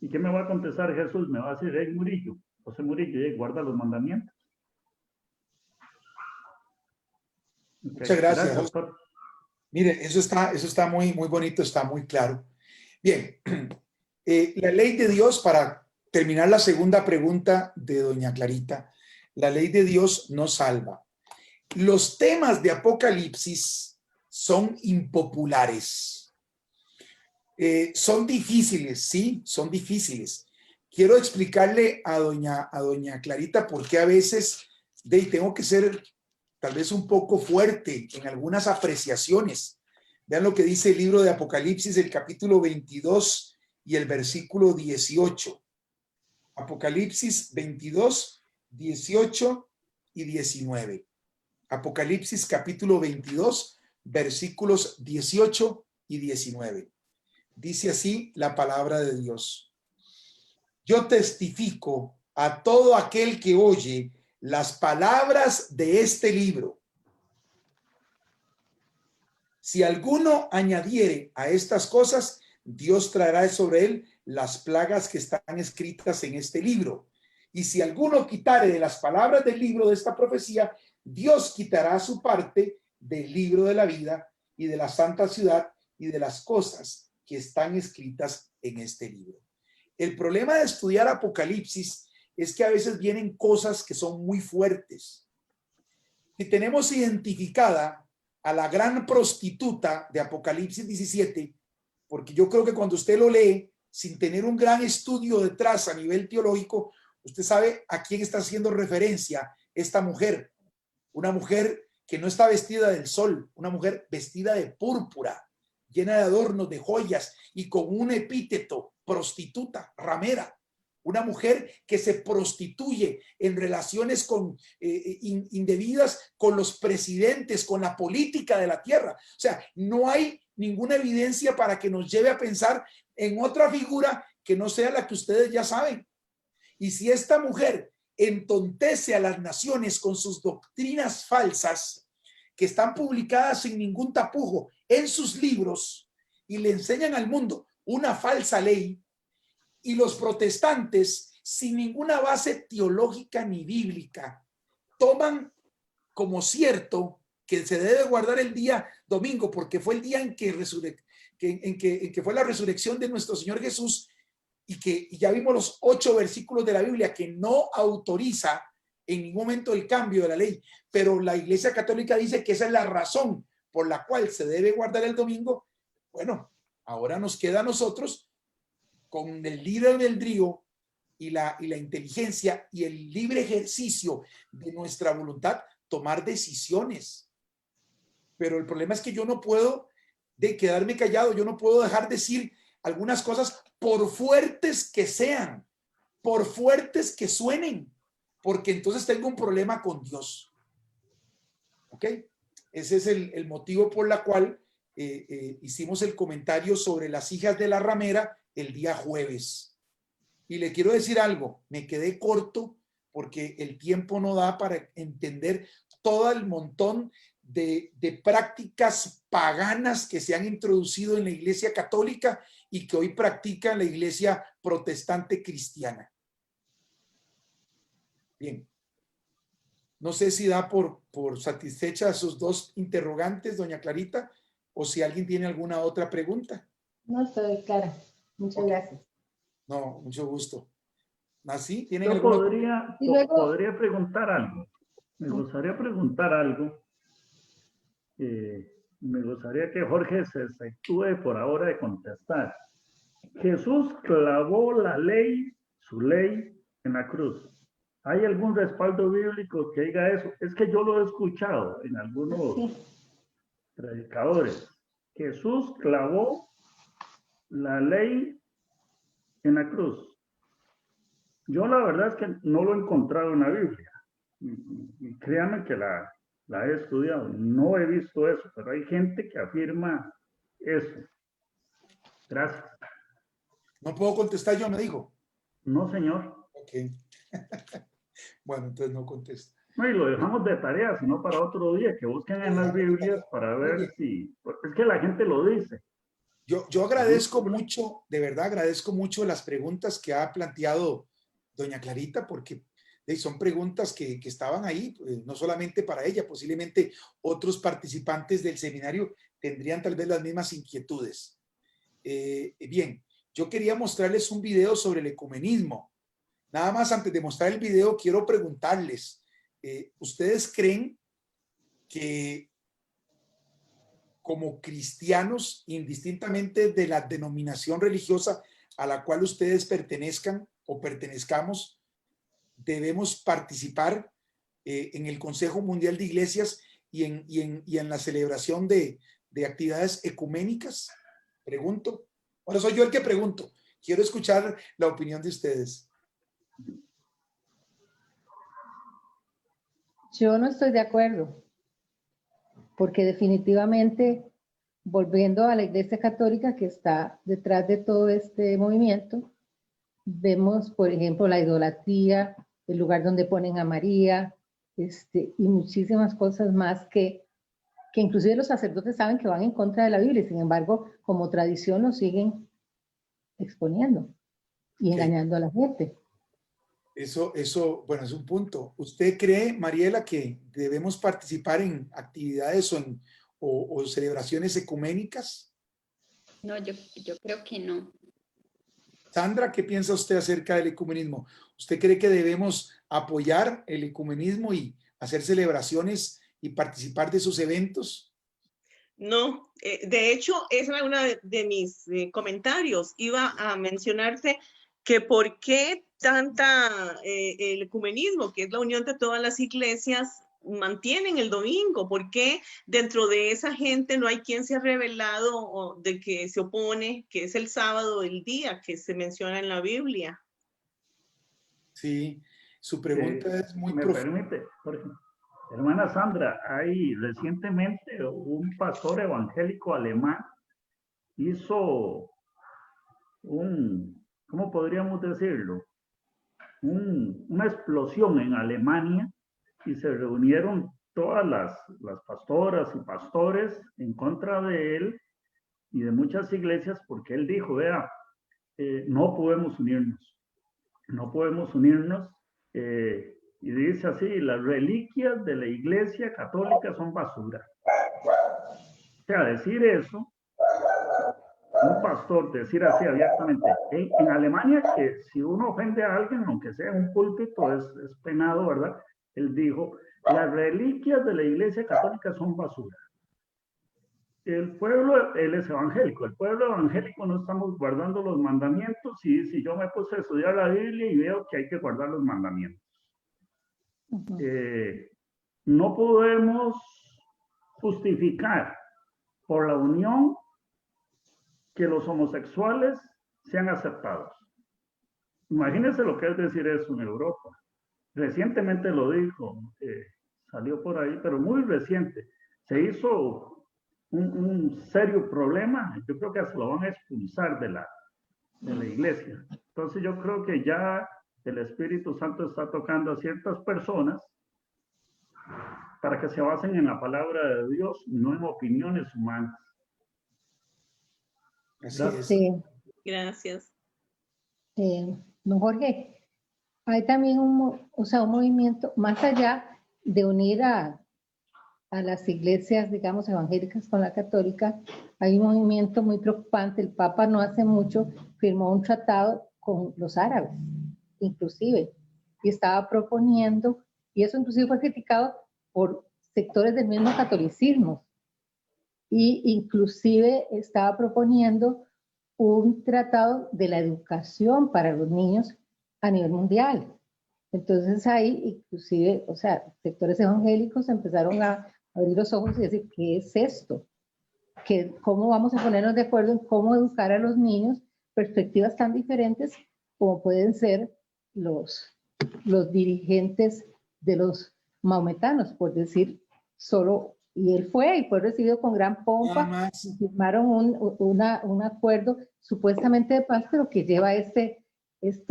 ¿Y qué me va a contestar Jesús? Me va a decir, hey Murillo, José Murillo, guarda los mandamientos. Okay. Muchas gracias, José. Doctor. Mire, eso está muy, muy bonito, está muy claro. Bien, la ley de Dios, para terminar la segunda pregunta de doña Clarita, la ley de Dios nos salva. Los temas de Apocalipsis son impopulares. Son difíciles, sí, son difíciles. Quiero explicarle a doña Clarita por qué a veces tengo que ser tal vez un poco fuerte en algunas apreciaciones. Vean lo que dice el libro de Apocalipsis, el capítulo 22 y el versículo 18. Apocalipsis 22, 18 y 19. Apocalipsis capítulo 22, versículos 18 y 19. Dice así la palabra de Dios. Yo testifico a todo aquel que oye las palabras de este libro. Si alguno añadiere a estas cosas, Dios traerá sobre él las plagas que están escritas en este libro. Y si alguno quitare de las palabras del libro de esta profecía, Dios quitará su parte del libro de la vida y de la santa ciudad y de las cosas que están escritas en este libro. El problema de estudiar Apocalipsis es que a veces vienen cosas que son muy fuertes. Si tenemos identificada a la gran prostituta de Apocalipsis 17, porque yo creo que cuando usted lo lee sin tener un gran estudio detrás a nivel teológico, usted sabe a quién está haciendo referencia esta mujer. Una mujer que no está vestida del sol, una mujer vestida de púrpura, llena de adornos, de joyas y con un epíteto, prostituta, ramera. Una mujer que se prostituye en relaciones indebidas con los presidentes, con la política de la tierra. O sea, no hay ninguna evidencia para que nos lleve a pensar en otra figura que no sea la que ustedes ya saben. Y si esta mujer entontece a las naciones con sus doctrinas falsas, que están publicadas sin ningún tapujo en sus libros, y le enseñan al mundo una falsa ley, y los protestantes, sin ninguna base teológica ni bíblica, toman como cierto que se debe guardar el día domingo porque fue el día en que fue la resurrección de nuestro Señor Jesús, y ya vimos los 8 versículos de la Biblia que no autoriza en ningún momento el cambio de la ley, pero la Iglesia Católica dice que esa es la razón por la cual se debe guardar el domingo. Bueno, ahora nos queda a nosotros, con el libre albedrío y la inteligencia y el libre ejercicio de nuestra voluntad, tomar decisiones. Pero el problema es que yo no puedo quedarme callado, yo no puedo dejar de decir algunas cosas por fuertes que sean, por fuertes que suenen, porque entonces tengo un problema con Dios. ¿Ok? Ese es el motivo por la cual hicimos el comentario sobre las hijas de la ramera el día jueves. Y le quiero decir algo, me quedé corto porque el tiempo no da para entender todo el montón de prácticas paganas que se han introducido en la Iglesia Católica y que hoy practican la iglesia protestante cristiana. Bien. No sé si da por satisfecha sus dos interrogantes, doña Clarita, o si alguien tiene alguna otra pregunta. No, estoy clara. Muchas Ok. gracias. No, mucho gusto. ¿Así? ¿Tienen Yo alguna? Y luego, podría preguntar algo. Me ¿No? gustaría preguntar algo. Me gustaría que Jorge se efectúe por ahora de contestar. Jesús clavó la ley, su ley, en la cruz. ¿Hay algún respaldo bíblico que diga eso? Es que yo lo he escuchado en algunos sí, predicadores. Jesús clavó la ley en la cruz. Yo la verdad es que no lo he encontrado en la Biblia. Y créanme que la he estudiado. No he visto eso, pero hay gente que afirma eso. Gracias. No puedo contestar yo, me dijo. No, señor. Ok. Bueno, entonces no contesto. No, y lo dejamos de tarea, sino para otro día, que busquen en las Biblias para Muy ver bien. si... Es que la gente lo dice. Yo agradezco mucho, de verdad agradezco mucho las preguntas que ha planteado doña Clarita, porque son preguntas que estaban ahí, no solamente para ella, posiblemente otros participantes del seminario tendrían tal vez las mismas inquietudes. Bien, yo quería mostrarles un video sobre el ecumenismo. Nada más antes de mostrar el video, quiero preguntarles, ¿ustedes creen que como cristianos, indistintamente de la denominación religiosa a la cual ustedes pertenezcan o pertenezcamos, debemos participar en el Consejo Mundial de Iglesias y en la celebración de actividades ecuménicas? Pregunto. Ahora soy yo el que pregunto. Quiero escuchar la opinión de ustedes. yo no estoy de acuerdo, porque definitivamente, volviendo a la Iglesia Católica que está detrás de todo este movimiento, vemos, por ejemplo, la idolatría, el lugar donde ponen a María, y muchísimas cosas más que inclusive los sacerdotes saben que van en contra de la Biblia, y sin embargo, como tradición lo siguen exponiendo y engañando a la gente. Eso, bueno, es un punto. ¿Usted cree, Mariela, que debemos participar en actividades o celebraciones ecuménicas? No, yo creo que no. Sandra, ¿qué piensa usted acerca del ecumenismo? ¿Usted cree que debemos apoyar el ecumenismo y hacer celebraciones y participar de sus eventos? No, de hecho, esa era una de mis comentarios. Iba a mencionarte que por qué el ecumenismo, que es la unión de todas las iglesias, mantienen el domingo. ¿Por qué dentro de esa gente no hay quien se ha revelado de que se opone, que es el sábado, el día que se menciona en la Biblia? Sí, su pregunta es muy ¿Me profunda. permite, Jorge? Hermana Sandra, hay recientemente un pastor evangélico alemán hizo ¿cómo podríamos decirlo? Una explosión en Alemania y se reunieron todas las pastoras y pastores en contra de él y de muchas iglesias porque él dijo, vea, no podemos unirnos. Y dice así, las reliquias de la iglesia católica son basura. O sea, decir eso, un pastor decir así abiertamente, en Alemania que si uno ofende a alguien, aunque sea en un púlpito, es penado, ¿verdad? Él dijo, las reliquias de la iglesia católica son basura. El pueblo, él es evangélico, el pueblo evangélico no estamos guardando los mandamientos y si yo me puse a estudiar la Biblia y veo que hay que guardar los mandamientos. No podemos justificar por la unión que los homosexuales sean aceptados. Imagínense lo que es decir eso en Europa. Recientemente lo dijo, salió por ahí, pero muy reciente. Se hizo un serio problema. Yo creo que se lo van a expulsar de la iglesia. Entonces yo creo que ya el Espíritu Santo está tocando a ciertas personas para que se basen en la palabra de Dios, no en opiniones humanas. Así es. Sí, Gracias. Don Jorge, hay también un movimiento más allá de unir a las iglesias, digamos, evangélicas con la católica. Hay un movimiento muy preocupante. El Papa no hace mucho firmó un tratado con los árabes, inclusive, y estaba proponiendo, y eso inclusive fue criticado por sectores del mismo catolicismo, y inclusive estaba proponiendo un tratado de la educación para los niños a nivel mundial. Entonces ahí, inclusive, o sea, sectores evangélicos empezaron a abrir los ojos y decir, ¿qué es esto? ¿Cómo vamos a ponernos de acuerdo en cómo educar a los niños? Perspectivas tan diferentes como pueden ser los dirigentes de los maometanos, por decir solo, y él fue y fue recibido con gran pompa, y firmaron un acuerdo supuestamente de paz, pero que lleva este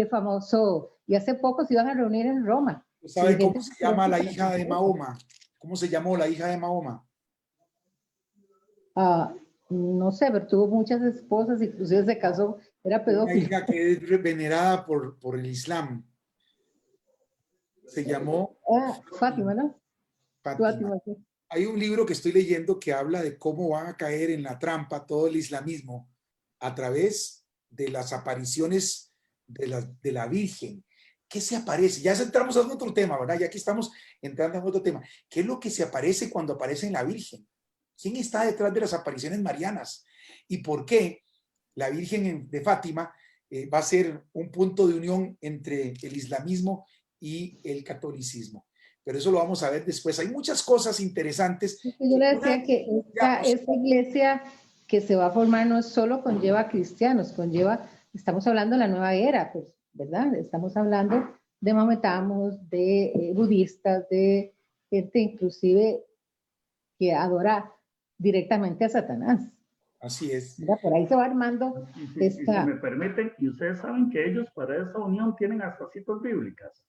famoso, y hace poco se iban a reunir en Roma. ¿Sabe cómo se llama la hija de Mahoma? ¿Cómo se llamó la hija de Mahoma? No sé, pero tuvo muchas esposas, inclusive se casó, era pedófilo. Una hija que es venerada por el Islam. Se llamó Fátima, ¿no? Fátima. Sí. Hay un libro que estoy leyendo que habla de cómo van a caer en la trampa todo el islamismo a través de las apariciones de la Virgen. ¿Qué se aparece? Ya entramos en otro tema, ¿verdad? Ya aquí estamos entrando en otro tema. ¿Qué es lo que se aparece cuando aparece en la Virgen? ¿Quién está detrás de las apariciones marianas? ¿Y por qué la Virgen de Fátima va a ser un punto de unión entre el islamismo y el catolicismo? Pero eso lo vamos a ver después. Hay muchas cosas interesantes. Yo le decía que esta iglesia que se va a formar no solo conlleva cristianos, estamos hablando de la nueva era, pues, ¿verdad? Estamos hablando de maometanos, de budistas, de gente inclusive que adora directamente a Satanás. Así es. Mira, por ahí se va armando esta... Si me permiten, y ustedes saben que ellos para esa unión tienen hasta citas bíblicas.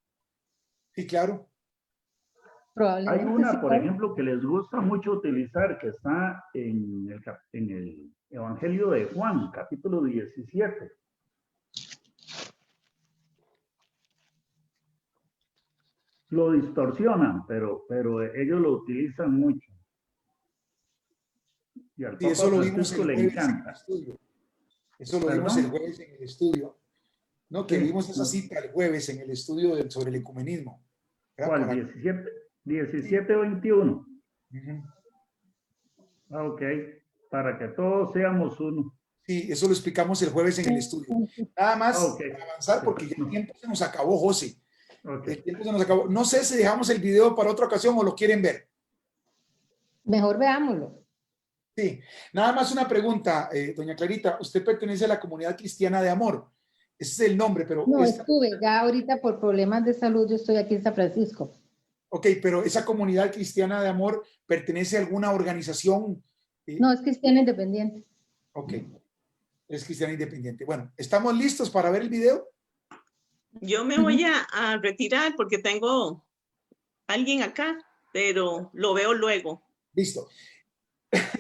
Sí, claro. Hay una, por ejemplo, que les gusta mucho utilizar, que está en el Evangelio de Juan, capítulo 17. Lo distorsionan, pero ellos lo utilizan mucho. Y al Papa eso lo vimos el le jueves encanta. en el estudio. Eso lo vimos el jueves en el estudio. No, que vimos esa cita el jueves en el estudio sobre el ecumenismo. ¿Cuál? 17:21. Ok, para que todos seamos uno. Sí, eso lo explicamos el jueves en el estudio. Nada más para avanzar, porque ya el tiempo se nos acabó, José. El tiempo se nos acabó. No sé si dejamos el video para otra ocasión o lo quieren ver. Mejor veámoslo. Sí, nada más una pregunta, doña Clarita. Usted pertenece a la Comunidad Cristiana de Amor. Ese es el nombre, pero... No, estuve, ya ahorita por problemas de salud, yo estoy aquí en San Francisco. Ok, pero esa Comunidad Cristiana de Amor pertenece a alguna organización... No, es cristiana independiente. Ok, es cristiana independiente. Bueno, ¿estamos listos para ver el video? Yo me voy a retirar porque tengo alguien acá, pero lo veo luego. Listo.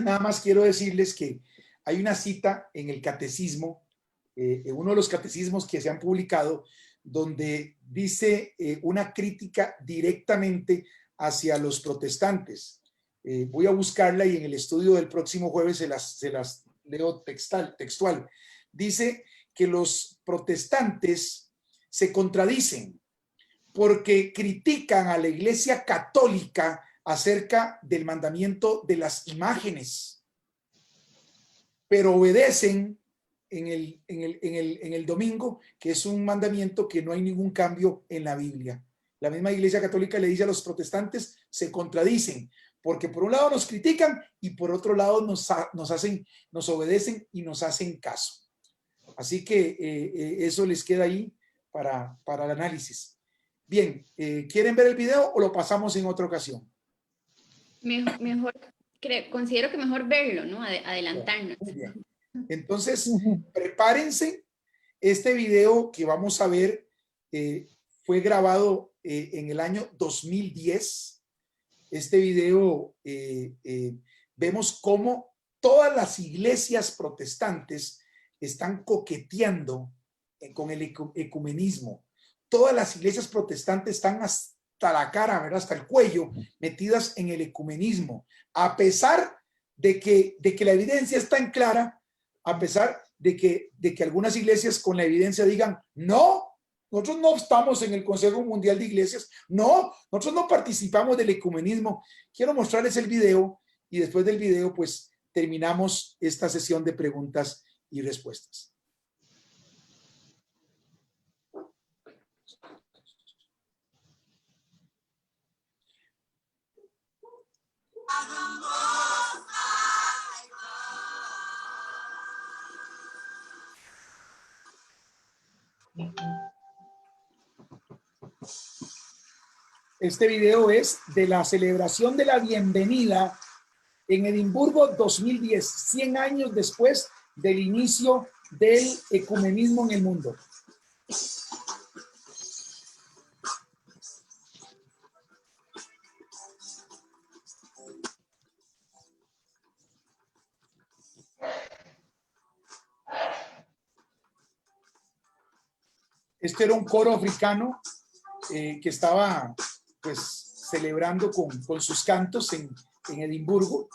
Nada más quiero decirles que hay una cita en el catecismo, en uno de los catecismos que se han publicado, donde dice una crítica directamente hacia los protestantes. Voy a buscarla y en el estudio del próximo jueves se las leo textual. Dice que los protestantes se contradicen porque critican a la Iglesia Católica acerca del mandamiento de las imágenes, pero obedecen en el domingo, que es un mandamiento que no hay ningún cambio en la Biblia. La misma Iglesia Católica le dice a los protestantes, se contradicen, porque por un lado nos critican y por otro lado nos obedecen y nos hacen caso. Así que eso les queda ahí para el análisis. Bien, ¿quieren ver el video o lo pasamos en otra ocasión? Considero que mejor verlo, ¿no? Adelantarnos. Muy bien. Entonces, prepárense. Este video que vamos a ver fue grabado en el año 2010. Este video vemos cómo todas las iglesias protestantes están coqueteando con el ecumenismo. Todas las iglesias protestantes están hasta la cara, ¿verdad? Hasta el cuello, metidas en el ecumenismo, a pesar de que la evidencia es tan clara, a pesar de que algunas iglesias con la evidencia digan, no, nosotros no estamos en el Consejo Mundial de Iglesias, no, nosotros no participamos del ecumenismo. Quiero mostrarles el video y después del video pues terminamos esta sesión de preguntas y respuestas. Este video es de la celebración de la bienvenida en Edimburgo 2010, 100 años después del inicio del ecumenismo en el mundo. Este era un coro africano que estaba pues celebrando con sus cantos en Edimburgo,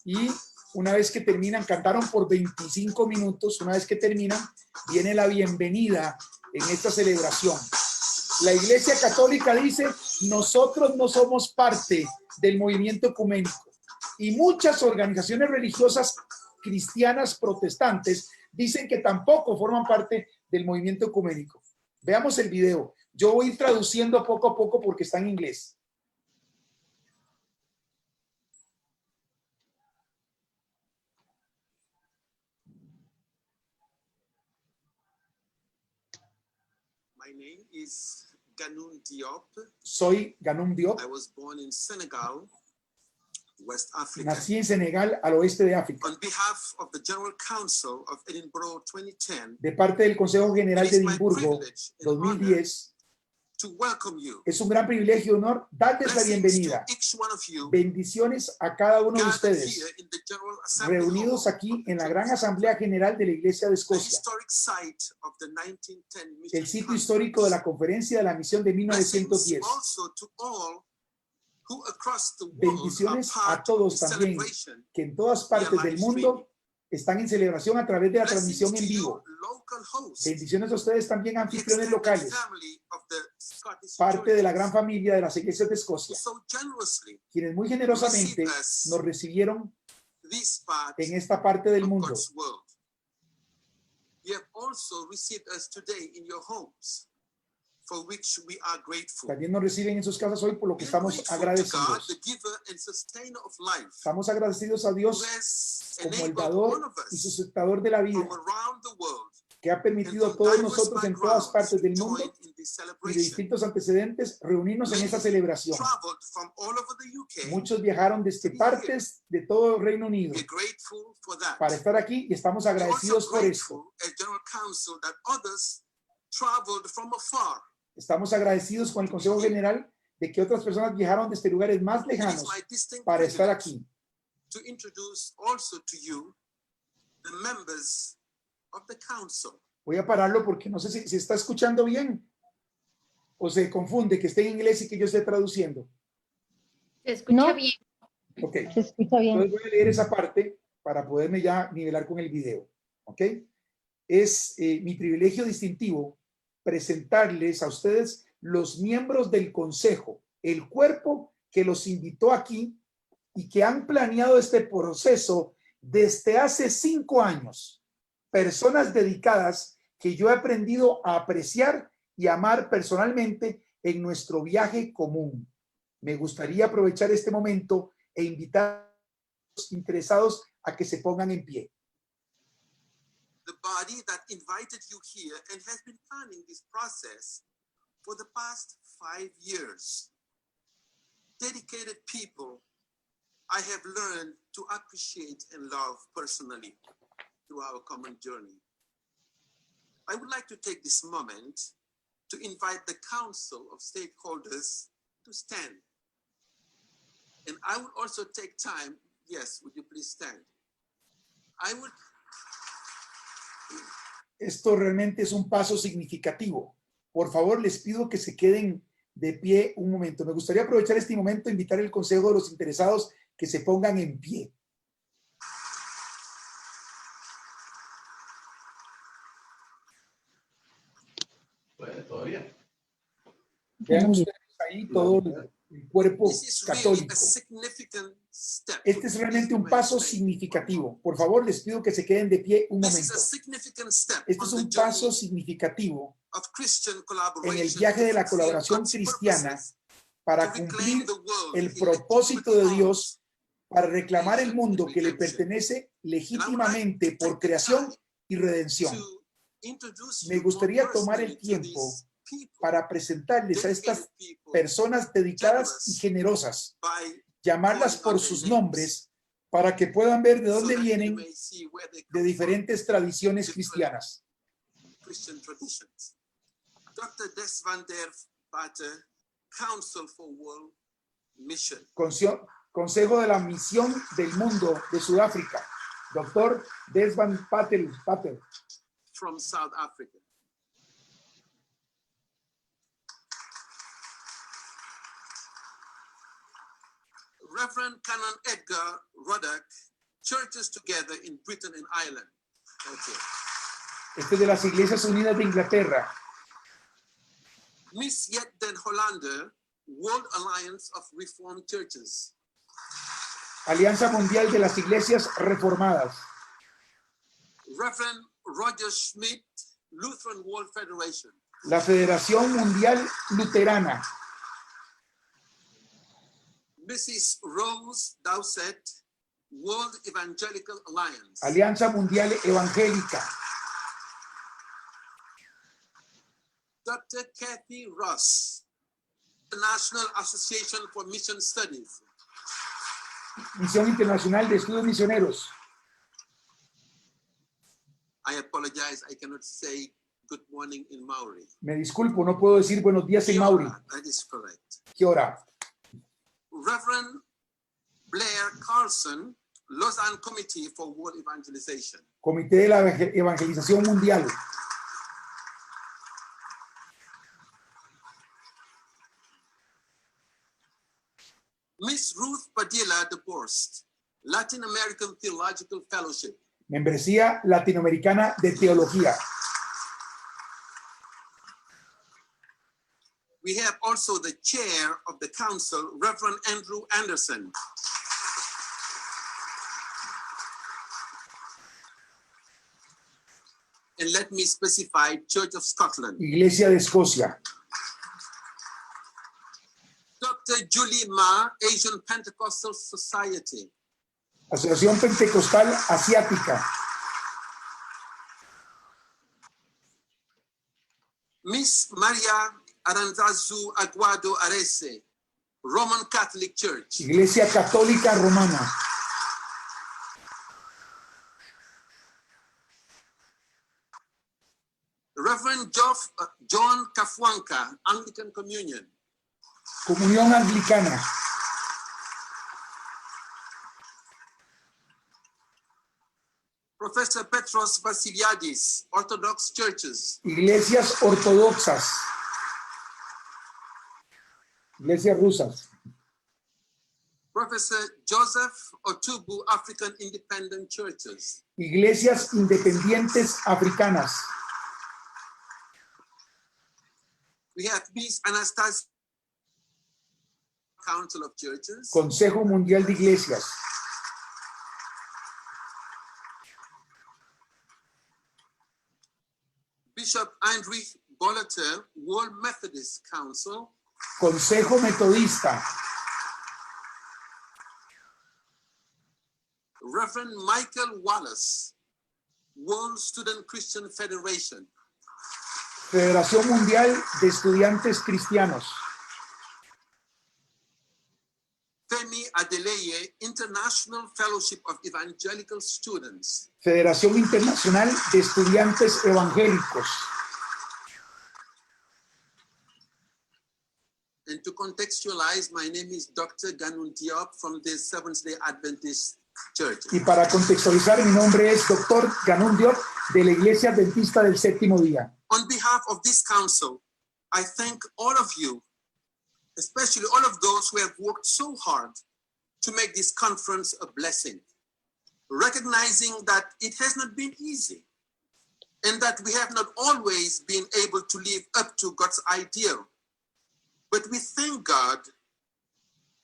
y una vez que terminan, cantaron por 25 minutos, una vez que terminan, viene la bienvenida en esta celebración. La Iglesia Católica dice, nosotros no somos parte del movimiento ecuménico, y muchas organizaciones religiosas cristianas protestantes dicen que tampoco forman parte del movimiento ecuménico. Veamos el video. Yo voy a ir traduciendo poco a poco porque está en inglés. My name is Ganoum Diop. Soy Ganoum Diop. I was born in Senegal, West Africa. Nací en Senegal, al oeste de África. On behalf of the General Council of Edinburgh 2010, de parte del Consejo General de Edimburgo 2010, to welcome you. es un gran privilegio y honor darles la bienvenida. Bendiciones a cada uno de ustedes, reunidos aquí en la Gran Asamblea General de la Iglesia de Escocia, el sitio histórico de la Conferencia de la Misión de 1910. Bendiciones a todos también, que en todas partes del mundo están en celebración a través de la transmisión en vivo. Bendiciones a ustedes también, anfitriones locales, parte de la gran familia de las iglesias de Escocia, quienes muy generosamente nos recibieron en esta parte del mundo. También nos reciben en sus casas hoy, por lo que estamos agradecidos. Estamos agradecidos a Dios como el dador y sustentador de la vida, que ha permitido a todos nosotros en todas partes del mundo y de distintos antecedentes reunirnos en esta celebración. Muchos viajaron desde partes de todo el Reino Unido para estar aquí y estamos agradecidos por esto. Estamos agradecidos con el Consejo General de que otras personas viajaron desde lugares más lejanos para estar aquí. Voy a pararlo porque no sé si se está escuchando bien o se confunde que esté en inglés y que yo esté traduciendo. Se escucha bien. Ok. Se escucha bien. Entonces voy a leer esa parte para poderme ya nivelar con el video. Ok. Es mi privilegio distintivo presentarles a ustedes los miembros del Consejo, el cuerpo que los invitó aquí y que han planeado este proceso desde hace 5 años. Personas dedicadas que yo he aprendido a apreciar y amar personalmente en nuestro viaje común. Me gustaría aprovechar este momento e invitar a los interesados a que se pongan en pie. The body that invited you here and has been planning this process for the past 5 years. Dedicated people I have learned to appreciate and love personally through our common journey. I would like to take this moment to invite the Council of Stakeholders to stand. And I would also take time, yes, would you please stand? I would Esto realmente es un paso significativo. Por favor, les pido que se queden de pie un momento. Me gustaría aprovechar este momento e invitar el consejo de los interesados que se pongan en pie. Todavía. Vean ustedes ahí todo el cuerpo This is really católico. a significant step. Este es realmente un paso significativo. Por favor, les pido que se queden de pie un This is momento. a significant step Este es on un the journey paso significativo of Christian en el collaboration viaje de to la fulfill colaboración God's cristiana purposes, para to reclaim cumplir the world el he propósito de legitimately Dios, para reclamar el creation mundo and que le redemption. pertenece And I would legítimamente like to por take the creación time y redención. to introduce Me you more gustaría tomar el personally to tiempo these people, para presentarles a estas dedicated people, personas dedicadas y generous generosas, by llamarlas calling por on their sus names, nombres para que puedan ver de so dónde that you vienen may see where they de come from, diferentes tradiciones different cristianas. Christian traditions. Dr. Des van der Vater, Council for World Mission. Consejo de la Misión del Mundo de Sudáfrica, Dr. Des van Patel. From South Africa. Reverend Canon Edgar Ruddock, Churches Together in Britain and Ireland. Thank you. Este es de las Iglesias Unidas de Inglaterra. Miss Jet den Hollander, World Alliance of Reformed Churches. Alianza Mundial de las Iglesias Reformadas. Reverend Roger Schmidt, Lutheran World Federation. La Federación Mundial Luterana. Mrs. Rose Dowsett, World Evangelical Alliance. Alianza Mundial Evangélica. Dr. Kathy Ross, International Association for Mission Studies. Misión Internacional de Estudios Misioneros. I apologize, I cannot say good morning in Maori. Me disculpo, no puedo decir buenos días en Kia Mauri. ora, that is correct. ¿Qué hora? Reverend Blair Carlson, Lausanne Committee for World Evangelization. Comité de la Evangelización Mundial. Miss Ruth Padilla de Borst, Latin American Theological Fellowship. Membresía Latinoamericana de Teología. We have also the chair of the council, Reverend Andrew Anderson. And let me specify Church of Scotland. Iglesia de Escocia. Dr. Julie Ma, Asian Pentecostal Society. Asociación Pentecostal Asiática. Miss Maria Aranzazu Aguado Arese, Roman Catholic Church. Iglesia Católica Romana. Reverend John Kafwanka, Anglican Communion. Comunión Anglicana. Professor Petros Vassiliadis, Orthodox Churches. Iglesias ortodoxas. Iglesias rusas. Professor Joseph Otubu, African Independent Churches. Iglesias independientes africanas. We have Miss Anastasia, Council of Churches. Consejo Mundial de Iglesias. Bishop Heinrich Bolleter, World Methodist Council. Consejo Metodista. Reverend Michael Wallace, World Student Christian Federation. Federación Mundial de Estudiantes Cristianos. Femi Adeleye, International Fellowship of Evangelical Students. Federación Internacional de Estudiantes Evangélicos. And to contextualize, my name is Dr. Ganun Diop from the Seventh-day Adventist Church. Y para contextualizar, mi nombre es Dr. Ganun Diop de la Iglesia Adventista del Séptimo Día. On behalf of this council, I thank all of you, especially all of those who have worked so hard to make this conference a blessing, recognizing that it has not been easy and that we have not always been able to live up to God's ideal. But we thank God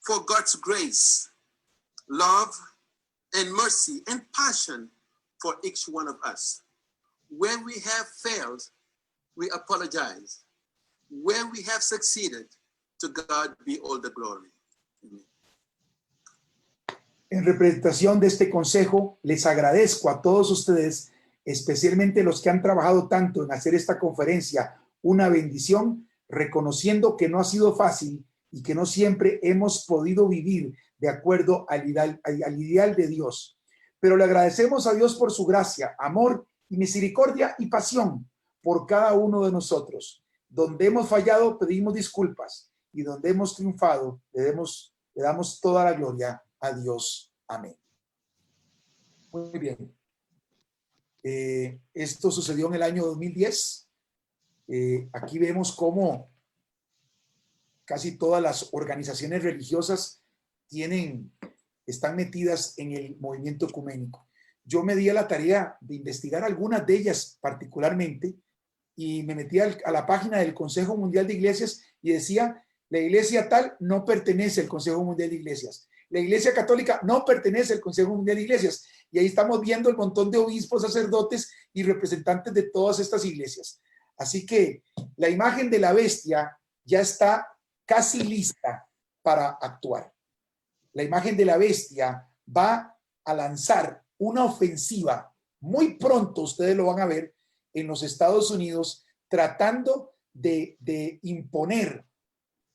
for God's grace, love, and mercy and passion for each one of us. Where we have failed, we apologize. Where we have succeeded, to God be all the glory. Amen. En representación de este consejo, les agradezco a todos ustedes, especialmente los que han trabajado tanto en hacer esta conferencia una bendición, reconociendo que no ha sido fácil y que no siempre hemos podido vivir de acuerdo al ideal de Dios. Pero le agradecemos a Dios por su gracia, amor y misericordia y pasión por cada uno de nosotros. Donde hemos fallado, pedimos disculpas, y donde hemos triunfado, le damos toda la gloria a Dios. Amén. Muy bien. Esto sucedió en el año 2010. Aquí vemos cómo casi todas las organizaciones religiosas están metidas en el movimiento ecuménico. Yo me di a la tarea de investigar algunas de ellas particularmente y me metí a la página del Consejo Mundial de Iglesias y decía, la iglesia tal no pertenece al Consejo Mundial de Iglesias. La Iglesia Católica no pertenece al Consejo Mundial de Iglesias. Y ahí estamos viendo el montón de obispos, sacerdotes y representantes de todas estas iglesias. Así que la imagen de la bestia ya está casi lista para actuar. La imagen de la bestia va a lanzar una ofensiva muy pronto, ustedes lo van a ver, en los Estados Unidos, tratando de imponer,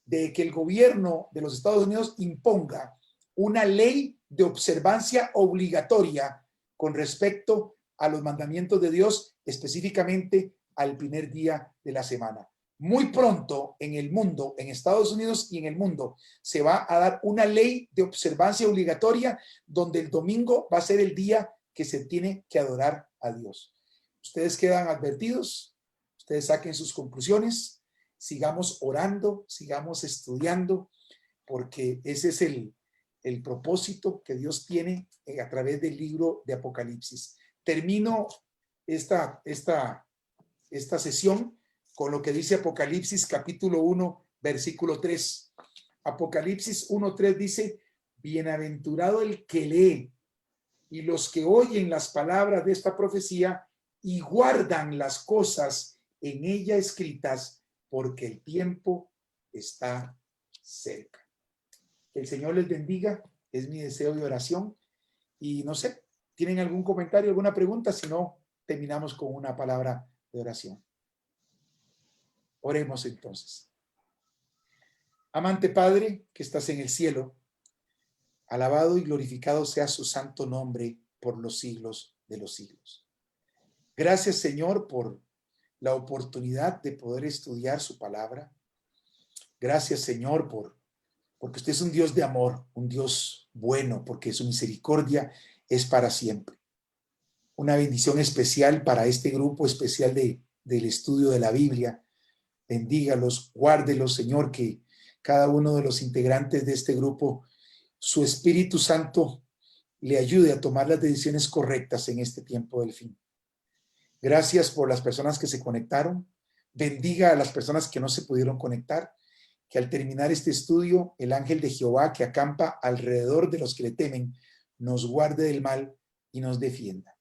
de que el gobierno de los Estados Unidos imponga una ley de observancia obligatoria con respecto a los mandamientos de Dios, específicamente al primer día de la semana. Muy pronto en el mundo, en Estados Unidos y en el mundo, se va a dar una ley de observancia obligatoria donde el domingo va a ser el día que se tiene que adorar a Dios. Ustedes quedan advertidos, ustedes saquen sus conclusiones, sigamos orando, sigamos estudiando, porque ese es el propósito que Dios tiene a través del libro de Apocalipsis. Termino esta sesión con lo que dice Apocalipsis capítulo 1, versículo 3. Apocalipsis 1:3 dice, bienaventurado el que lee y los que oyen las palabras de esta profecía y guardan las cosas en ella escritas, porque el tiempo está cerca. Que el Señor les bendiga, es mi deseo y oración. Y no sé, ¿tienen algún comentario, alguna pregunta? Si no, terminamos con una palabra de oración. Oremos entonces. Amante Padre, que estás en el cielo, alabado y glorificado sea su santo nombre por los siglos de los siglos. Gracias, Señor, por la oportunidad de poder estudiar su palabra. Gracias, Señor, porque usted es un Dios de amor, un Dios bueno, porque su misericordia es para siempre. Una bendición especial para este grupo especial del estudio de la Biblia. Bendígalos, guárdelos, Señor, que cada uno de los integrantes de este grupo, su Espíritu Santo le ayude a tomar las decisiones correctas en este tiempo del fin. Gracias por las personas que se conectaron. Bendiga a las personas que no se pudieron conectar. Que al terminar este estudio, el ángel de Jehová que acampa alrededor de los que le temen, nos guarde del mal y nos defienda.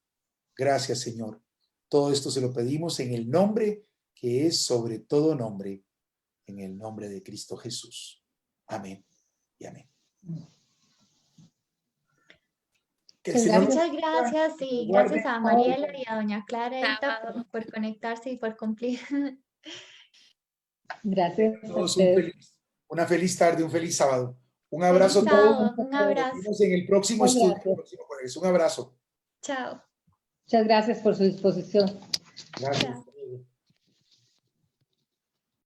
Gracias, Señor. Todo esto se lo pedimos en el nombre que es sobre todo nombre, en el nombre de Cristo Jesús. Amén y amén. Muchas gracias y gracias a Mariela y a doña Clara por conectarse y por cumplir. Gracias. Una feliz tarde, un feliz sábado. Un abrazo a todos. Un abrazo. Nos vemos en el próximo estudio. Un abrazo. Chao. Muchas gracias por su disposición. Gracias. Chao.